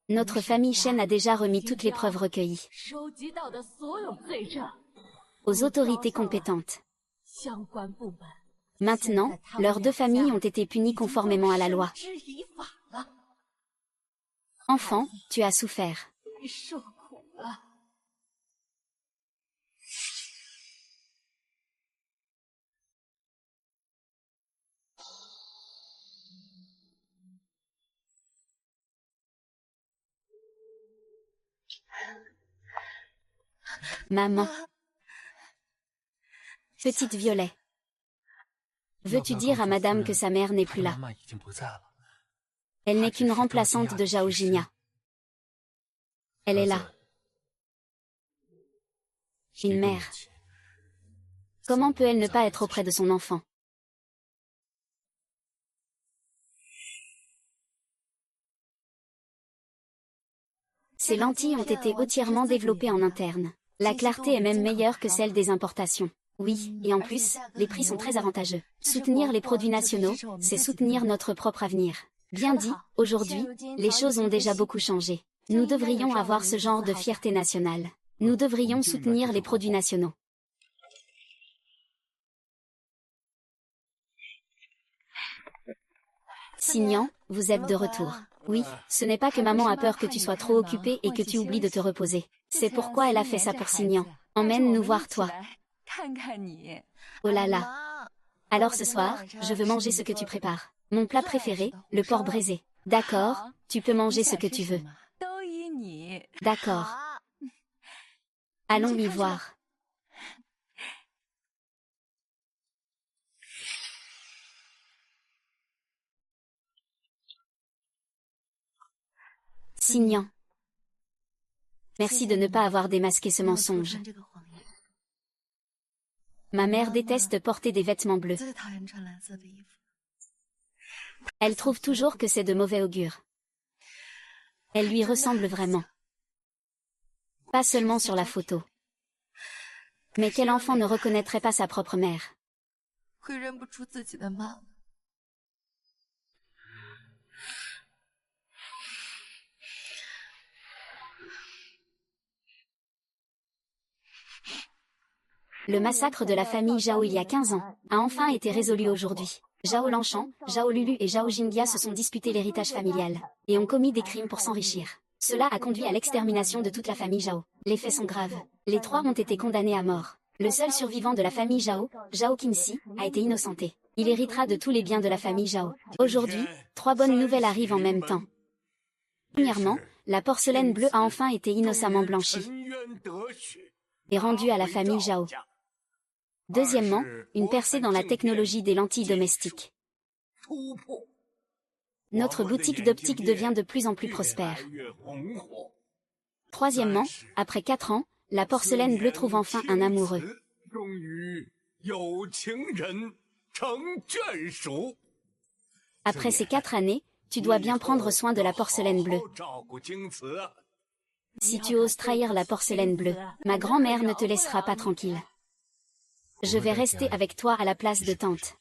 Notre famille Shen a déjà remis toutes les preuves recueillies aux autorités compétentes. Maintenant, leurs deux familles ont été punies conformément à la loi. Enfant, tu as souffert. Maman. Petite Violet. Veux-tu dire à madame que sa mère n'est plus là? Elle n'est qu'une remplaçante de Zhao Jinya. Elle est là. Une mère. Comment peut-elle ne pas être auprès de son enfant? Ces lentilles ont été entièrement développées en interne. La clarté est même meilleure que celle des importations. Oui, et en plus, les prix sont très avantageux. Soutenir les produits nationaux, c'est soutenir notre propre avenir. Bien dit, aujourd'hui, les choses ont déjà beaucoup changé. Nous devrions avoir ce genre de fierté nationale. Nous devrions soutenir les produits nationaux. Signan, vous êtes de retour. Oui, ce n'est pas que maman a peur que tu sois trop occupé et que tu oublies de te reposer. C'est pourquoi elle a fait ça pour Signan. Emmène-nous voir toi. Oh là là. Alors ce soir, je veux manger ce que tu prépares. Mon plat préféré, le porc braisé. D'accord, tu peux manger ce que tu veux. D'accord. Allons y voir. Signan. Merci de ne pas avoir démasqué ce mensonge. Ma mère déteste porter des vêtements bleus. Elle trouve toujours que c'est de mauvais augure. Elle lui ressemble vraiment. Pas seulement sur la photo. Mais quel enfant ne reconnaîtrait pas sa propre mère? Le massacre de la famille Zhao il y a 15 ans a enfin été résolu aujourd'hui. Zhao Lanshan, Zhao Lulu et Zhao Jinghia se sont disputés l'héritage familial, et ont commis des crimes pour s'enrichir. Cela a conduit à l'extermination de toute la famille Zhao. Les faits sont graves. Les trois ont été condamnés à mort. Le seul survivant de la famille Zhao, Zhao Qinxi, a été innocenté. Il héritera de tous les biens de la famille Zhao. Aujourd'hui, trois bonnes nouvelles arrivent en même temps. Premièrement, la porcelaine bleue a enfin été innocemment blanchie et rendue à la famille Zhao. Deuxièmement, une percée dans la technologie des lentilles domestiques. Notre boutique d'optique devient de plus en plus prospère. Troisièmement, après 4 ans, la porcelaine bleue trouve enfin un amoureux. Après ces 4 années, tu dois bien prendre soin de la porcelaine bleue. Si tu oses trahir la porcelaine bleue, ma grand-mère ne te laissera pas tranquille. Je vais rester avec toi à la place de tante.